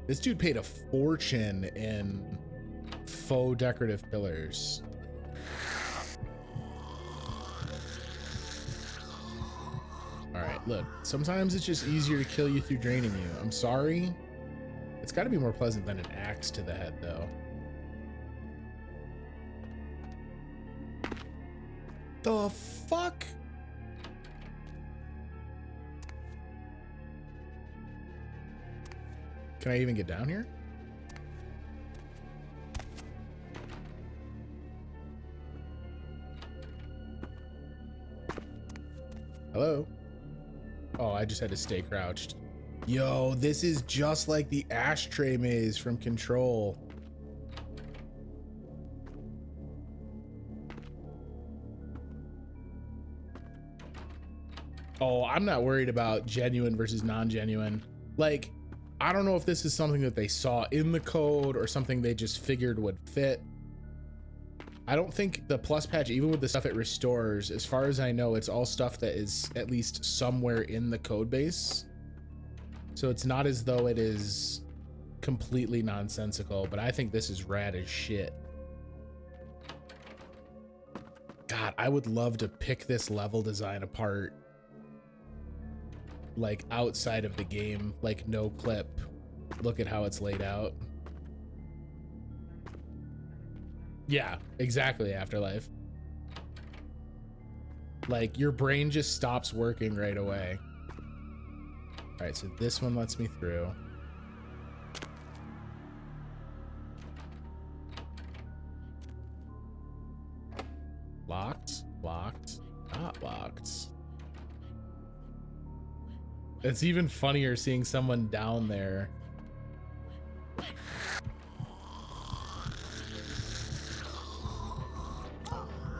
This dude paid a fortune in faux decorative pillars. All right, look, sometimes it's just easier to kill you through draining you. I'm sorry. It's got to be more pleasant than an axe to the head, though. The fuck? Can I even get down here? Hello? Oh, I just had to stay crouched. Yo, this is just like the ashtray maze from Control. Oh, I'm not worried about genuine versus non-genuine. Like, I don't know if this is something that they saw in the code or something they just figured would fit. I don't think the plus patch, even with the stuff it restores, as far as I know, it's all stuff that is at least somewhere in the code base. So it's not as though it is completely nonsensical, but I think this is rad as shit. God, I would love to pick this level design apart, like outside of the game, like no clip. Look at how it's laid out. Yeah, exactly, Afterlife. Like your brain just stops working right away. All right, so this one lets me through. Locked, locked, not locked. It's even funnier seeing someone down there.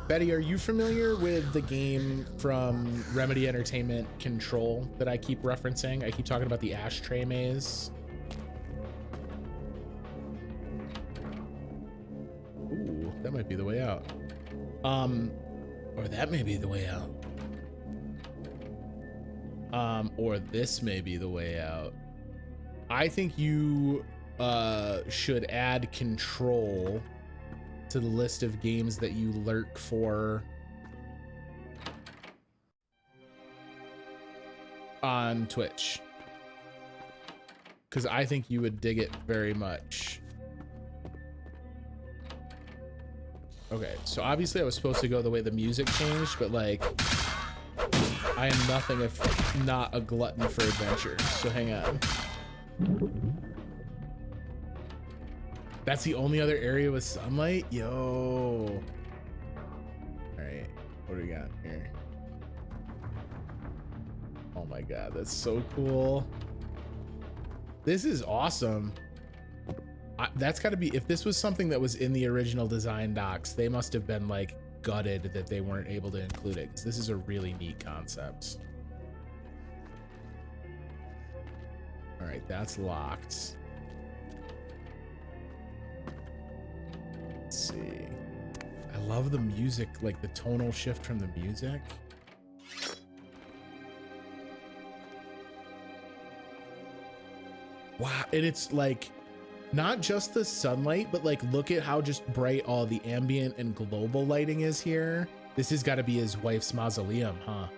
Betty, are you familiar with the game from Remedy Entertainment, Control, that I keep referencing? I keep talking about the ashtray maze. Ooh, that might be the way out. Or that may be the way out. Or this may be the way out. I think you should add Control to the list of games that you lurk for on Twitch, because I think you would dig it very much. Okay, so obviously I was supposed to go the way the music changed, but like I am nothing if not a glutton for adventure, so hang on. That's the only other area with sunlight? Yo. All right, what do we got here? Oh my God, that's so cool. This is awesome. That's gotta be, if this was something that was in the original design docs, they must have been like gutted that they weren't able to include it, because this is a really neat concept. All right, that's locked. Let's see. I love the music, like the tonal shift from the music. Wow, and it's like not just the sunlight, but like look at how just bright all the ambient and global lighting is here. This has got to be his wife's mausoleum, huh?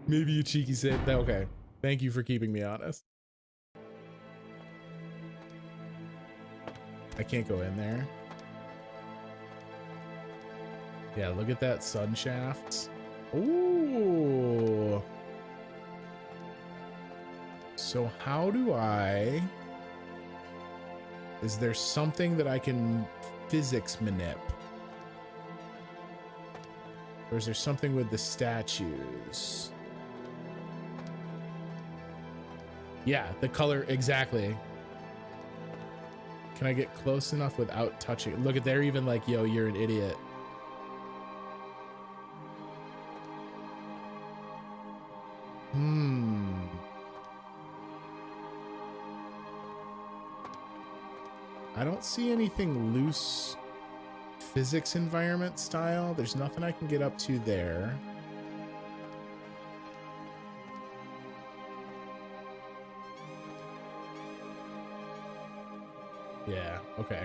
Maybe you cheeky said that. Okay, thank you for keeping me honest. I can't go in there. Yeah, look at that sun shaft. Ooh. So how do I... Is there something that I can physics manip? Or is there something with the statues? Yeah, the color, exactly. Can I get close enough without touching? Look at, they're even like, yo, you're an idiot. I don't see anything loose physics environment style. There's nothing I can get up to there. Yeah, okay.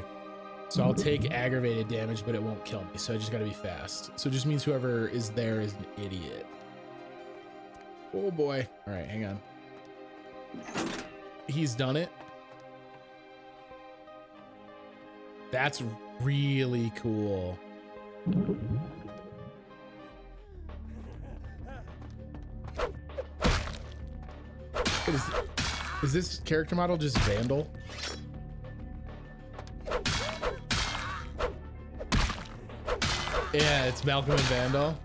So I'll take aggravated damage, but it won't kill me. So I just gotta be fast. So it just means whoever is there is an idiot. Oh boy. All right, hang on. He's done it. That's really cool. Is this character model just Vandal? Yeah, it's Malcolm and Vandal.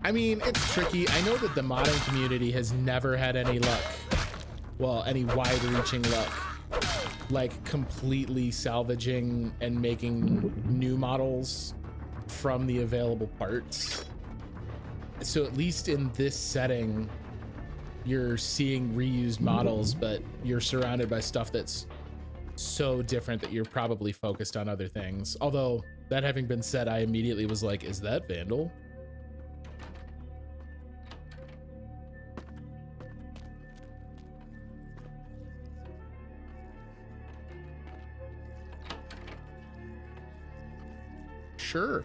I mean, it's tricky. I know that the modding community has never had any luck. Well, any wide-reaching luck. Like completely salvaging and making new models from the available parts. So at least in this setting, you're seeing reused models, but you're surrounded by stuff that's so different that you're probably focused on other things. Although, that having been said, I immediately was like, is that Vandal? Sure.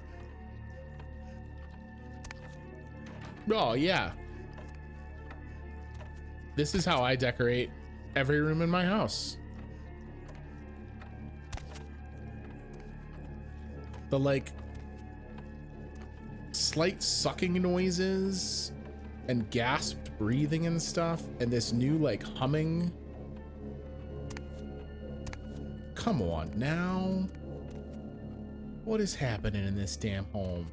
Oh, yeah. This is how I decorate every room in my house. The like slight sucking noises and gasped breathing and stuff, and this new like humming. Come on now. What is happening in this damn home?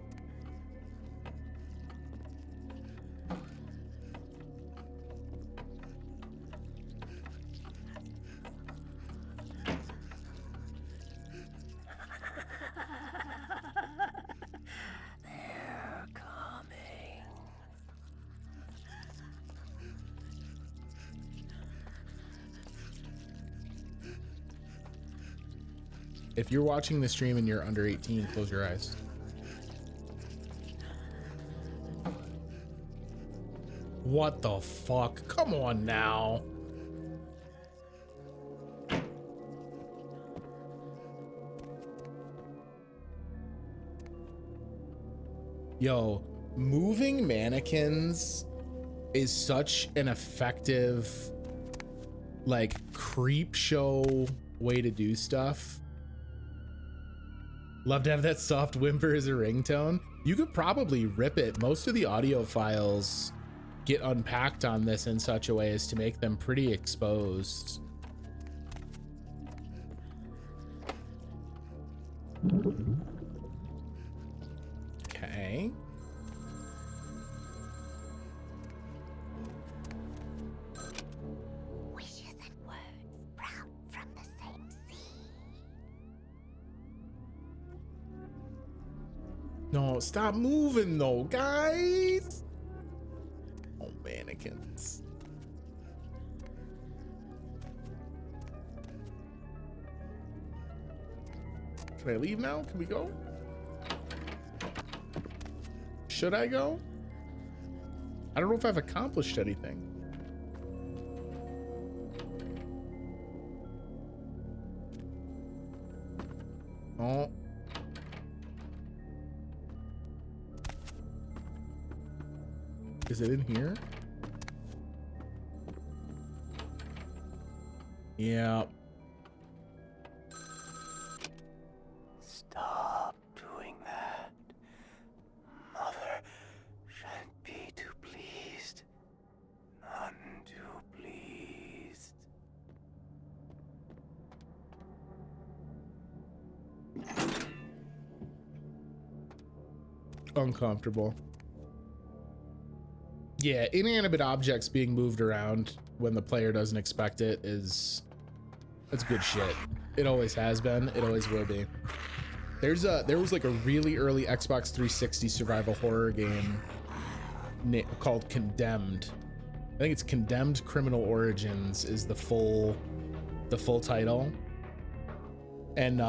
They're coming. If you're watching the stream and you're under 18, close your eyes. What the fuck? Come on now. Yo, moving mannequins is such an effective, like, creep show way to do stuff. Love to have that soft whimper as a ringtone. You could probably rip it. Most of the audio files get unpacked on this in such a way as to make them pretty exposed. Okay. Wishes and words sprout from the same sea. No, stop moving though, guys. Oh, mannequins. Can I leave now? Can we go? Should I go? I don't know if I've accomplished anything. Oh. Is it in here? Yeah. Stop doing that. Mother shan't be too pleased. None too pleased. Uncomfortable. Yeah, inanimate objects being moved around when the player doesn't expect it that's good shit. It always has been, it always will be. There was like a really early Xbox 360 survival horror game called Condemned. I think it's Condemned Criminal Origins is the full title. And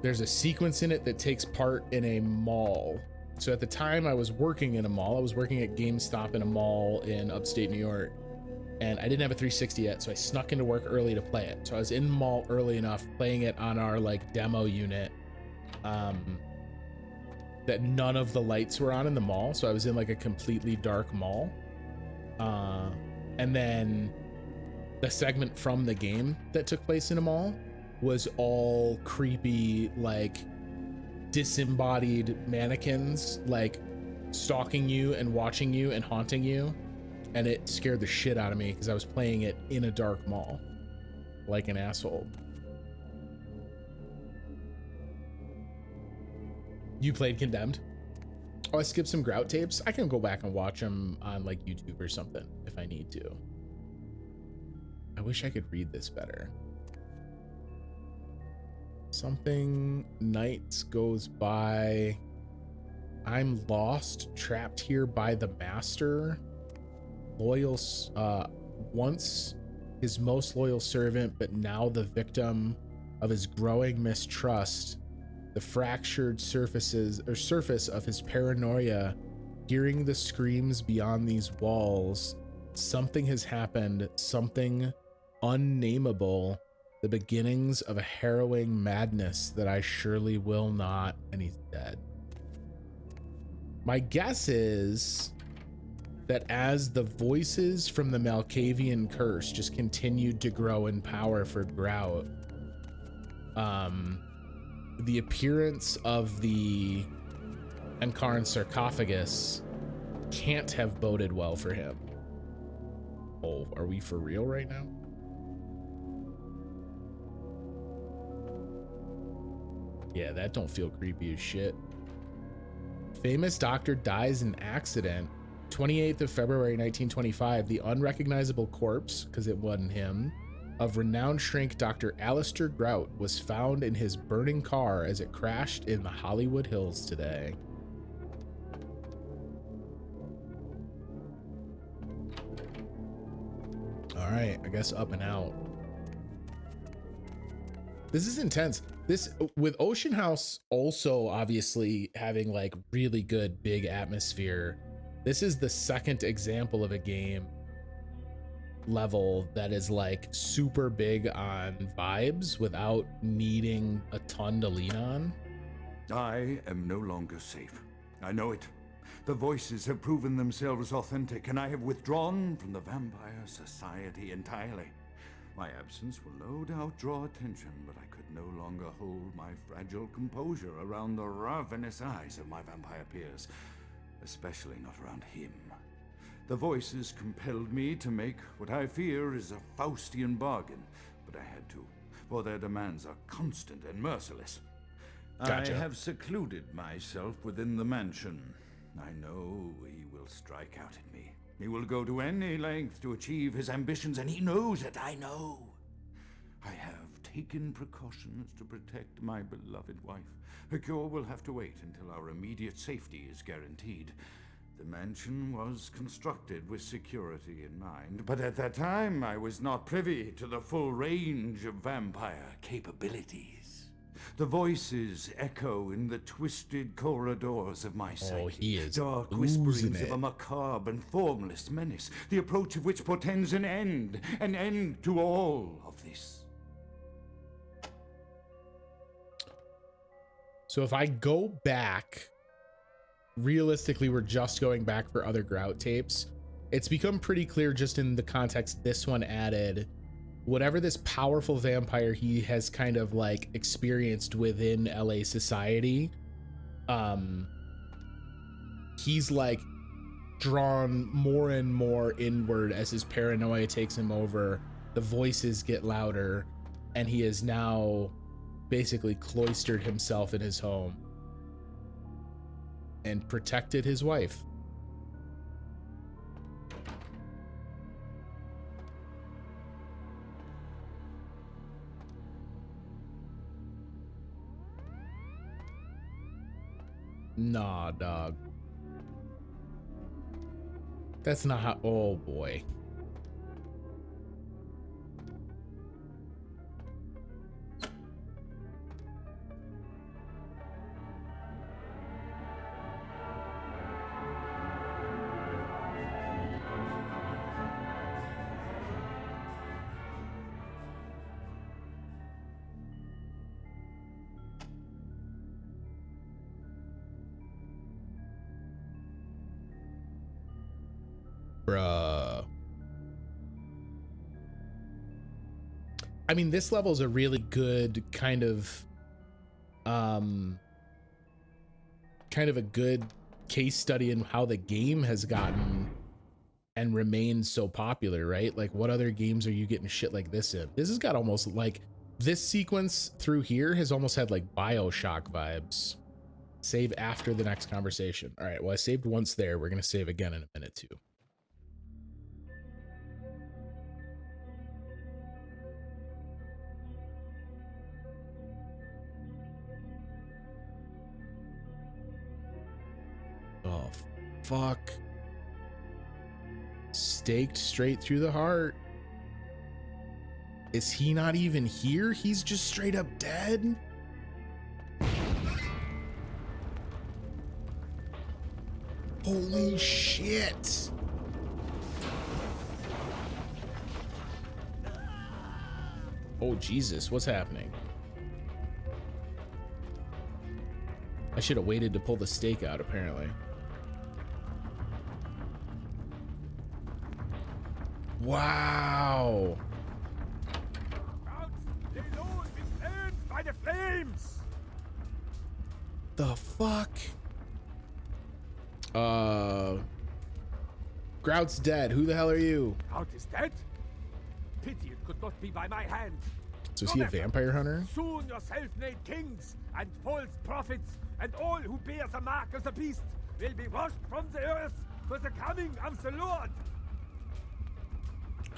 there's a sequence in it that takes part in a mall. So at the time I was working in a mall. I was working at GameStop in a mall in upstate New York. And I didn't have a 360 yet, so I snuck into work early to play it. So I was in the mall early enough, playing it on our like demo unit, that none of the lights were on in the mall. So I was in like a completely dark mall. And then the segment from the game that took place in a mall was all creepy, like disembodied mannequins, like stalking you and watching you and haunting you. And it scared the shit out of me because I was playing it in a dark mall like an asshole. You played Condemned? Oh, I skipped some Grout tapes. I can go back and watch them on like YouTube or something if I need to. I wish I could read this better. Something nights goes by. I'm lost, trapped here by the master. Loyal, once his most loyal servant, but now the victim of his growing mistrust. The fractured surface of his paranoia, hearing the screams beyond these walls. Something has happened, something unnameable, the beginnings of a harrowing madness that I surely will not, and he's dead. My guess is that as the voices from the Malkavian curse just continued to grow in power for Grout, the appearance of the and Karn's sarcophagus can't have boded well for him. Oh, are we for real right now? Yeah, that don't feel creepy as shit. Famous doctor dies in accident. 28th of February 1925, the unrecognizable corpse, because it wasn't him, of renowned shrink Dr. Alistair Grout was found in his burning car as it crashed in the Hollywood Hills today. All right, I guess up and out. This is intense. This, with Ocean House also obviously having like really good big atmosphere, this is the second example of a game level that is like super big on vibes without needing a ton to lean on. I am no longer safe. I know it. The voices have proven themselves authentic, and I have withdrawn from the Vampire Society entirely. My absence will no doubt draw attention, but I could no longer hold my fragile composure around the ravenous eyes of my vampire peers, especially not around him. The voices compelled me to make what I fear is a Faustian bargain, but I had to, for their demands are constant and merciless. Gotcha. I have secluded myself within the mansion. I know he will strike out at me. He will go to any length to achieve his ambitions, and he knows it, I know. I have taken precautions to protect my beloved wife. Her cure will have to wait until our immediate safety is guaranteed. The mansion was constructed with security in mind, but at that time I was not privy to the full range of vampire capabilities. The voices echo in the twisted corridors of my psyche. Oh, he is dark oozing whisperings it. of a macabre and formless menace, the approach of which portends an end to all of this. So if I go back, realistically, we're just going back for other Grout tapes. It's become pretty clear just in the context this one added, whatever this powerful vampire he has kind of like experienced within LA society, he's like drawn more and more inward as his paranoia takes him over. The voices get louder, and he is now basically cloistered himself in his home and protected his wife. Nah, dog. That's not how. Oh boy. Bruh. I mean, this level is a really good kind of a good case study in how the game has gotten and remained so popular, right? Like, what other games are you getting shit like this in? This has got almost like, this sequence through here has almost had like BioShock vibes. Save after the next conversation. All right, well, I saved once there. We're gonna save again in a minute too. Oh, fuck. Staked straight through the heart. Is he not even here? He's just straight up dead? Holy shit. Oh, Jesus, what's happening? I should have waited to pull the stake out, apparently. Wow. By the flames! The fuck? Grout's dead. Who the hell are you? Grout is dead? Pity it could not be by my hand. So is he a vampire hunter? Soon your self-made kings and false prophets and all who bear the mark of the beast will be washed from the earth for the coming of the Lord.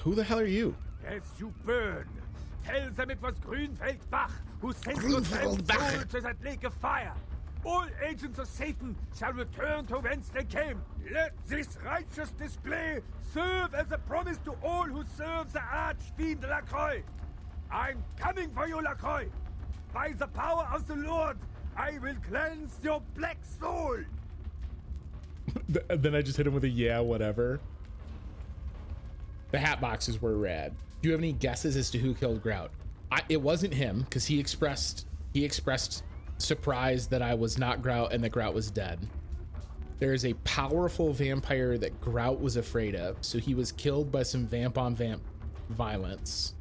Who the hell are you? As you burn, tell them it was Grünfeldbach who sent your soul to that lake of fire. All agents of Satan shall return to whence they came. Let this righteous display serve as a promise to all who serve the archfiend Lacroix. I'm coming for you, Lacroix. By the power of the Lord, I will cleanse your black soul. Then I just hit him with a yeah, whatever. The hat boxes were rad. Do you have any guesses as to who killed Grout? It wasn't him, because he expressed surprise that I was not Grout and that Grout was dead. There is a powerful vampire that Grout was afraid of, so he was killed by some vamp on vamp violence.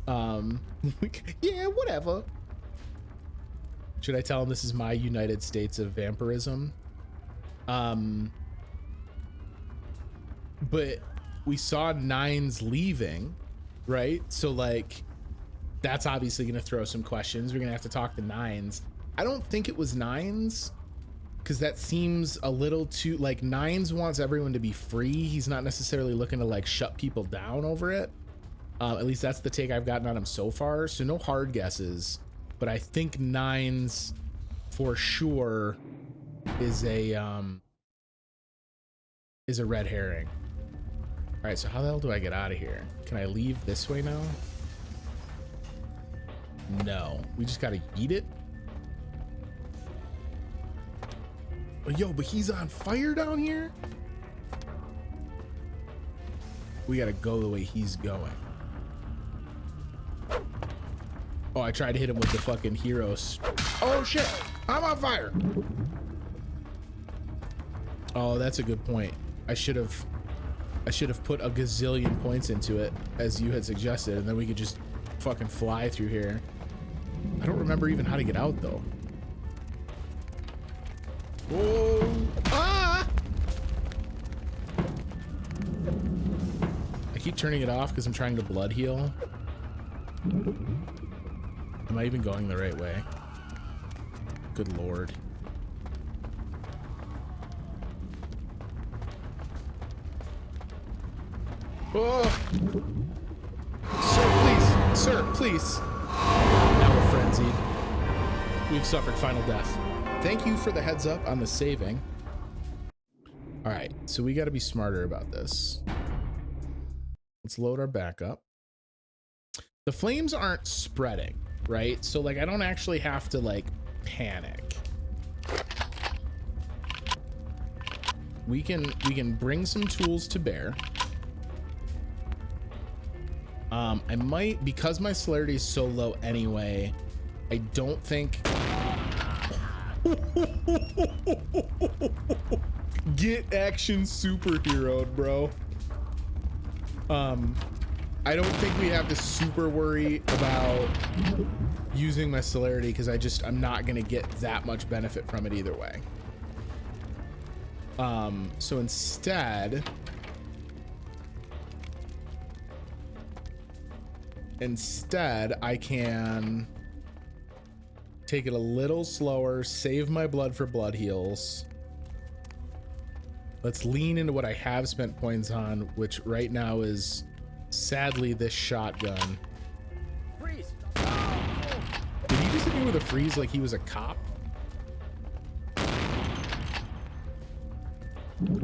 Yeah, whatever. Should I tell him this is my United States of vampirism? But we saw Nines leaving, right? So like, that's obviously gonna throw some questions. We're gonna have to talk to Nines. I don't think it was Nines, because that seems a little too, like, Nines wants everyone to be free. He's not necessarily looking to like shut people down over it. At least that's the take I've gotten on him so far. So no hard guesses, but I think Nines for sure is a red herring. All right, so how the hell do I get out of here? Can I leave this way now? No, we just gotta eat it. Oh, yo, but he's on fire down here. We gotta go the way he's going. Oh, I tried to hit him with the fucking heroes. Oh shit, I'm on fire. Oh, that's a good point. I should have put a gazillion points into it, as you had suggested, and then we could just fucking fly through here. I don't remember even how to get out though. Whoa! Ah! I keep turning it off because I'm trying to blood heal. Am I even going the right way? Good lord. Oh! Sir, please. Now we're frenzied. We've suffered final death. Thank you for the heads up on the saving. All right, so we got to be smarter about this. Let's load our backup. The flames aren't spreading, right? So like, I don't actually have to like panic. We can bring some tools to bear. I might, because my celerity is so low anyway, I don't think... Get action superheroed, bro. I don't think we have to super worry about using my celerity, because I'm not gonna get that much benefit from it either way. So instead I can take it a little slower, save my blood for blood heals. Let's lean into what I have spent points on, which right now is sadly this shotgun. Freeze! Did he just hit me with a freeze like he was a cop? I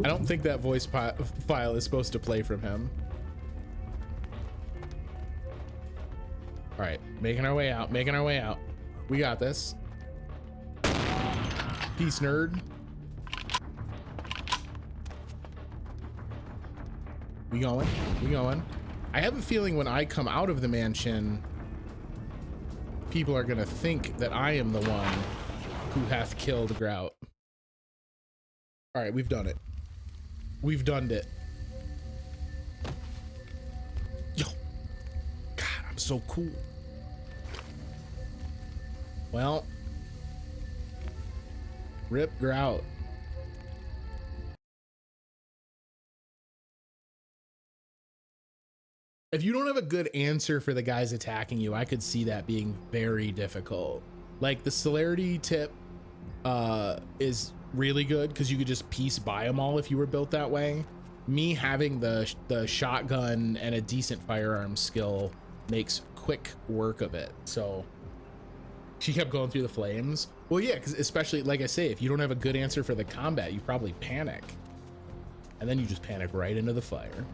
don't think that voice file is supposed to play from him. All right, making our way out, We got this. Peace, nerd. We going. I have a feeling when I come out of the mansion, people are gonna think that I am the one who hath killed Grout. All right, we've done it. We've done it. Yo, God, I'm so cool. Well, rip Grout. if you don't have a good answer for the guys attacking you, I could see that being very difficult. Like the celerity tip is really good because you could just piece buy them all if you were built that way. Me having the shotgun and a decent firearm skill makes quick work of it. So she kept going through the flames. Well, yeah, because especially like I say, if you don't have a good answer for the combat, you probably panic, and then you just panic right into the fire.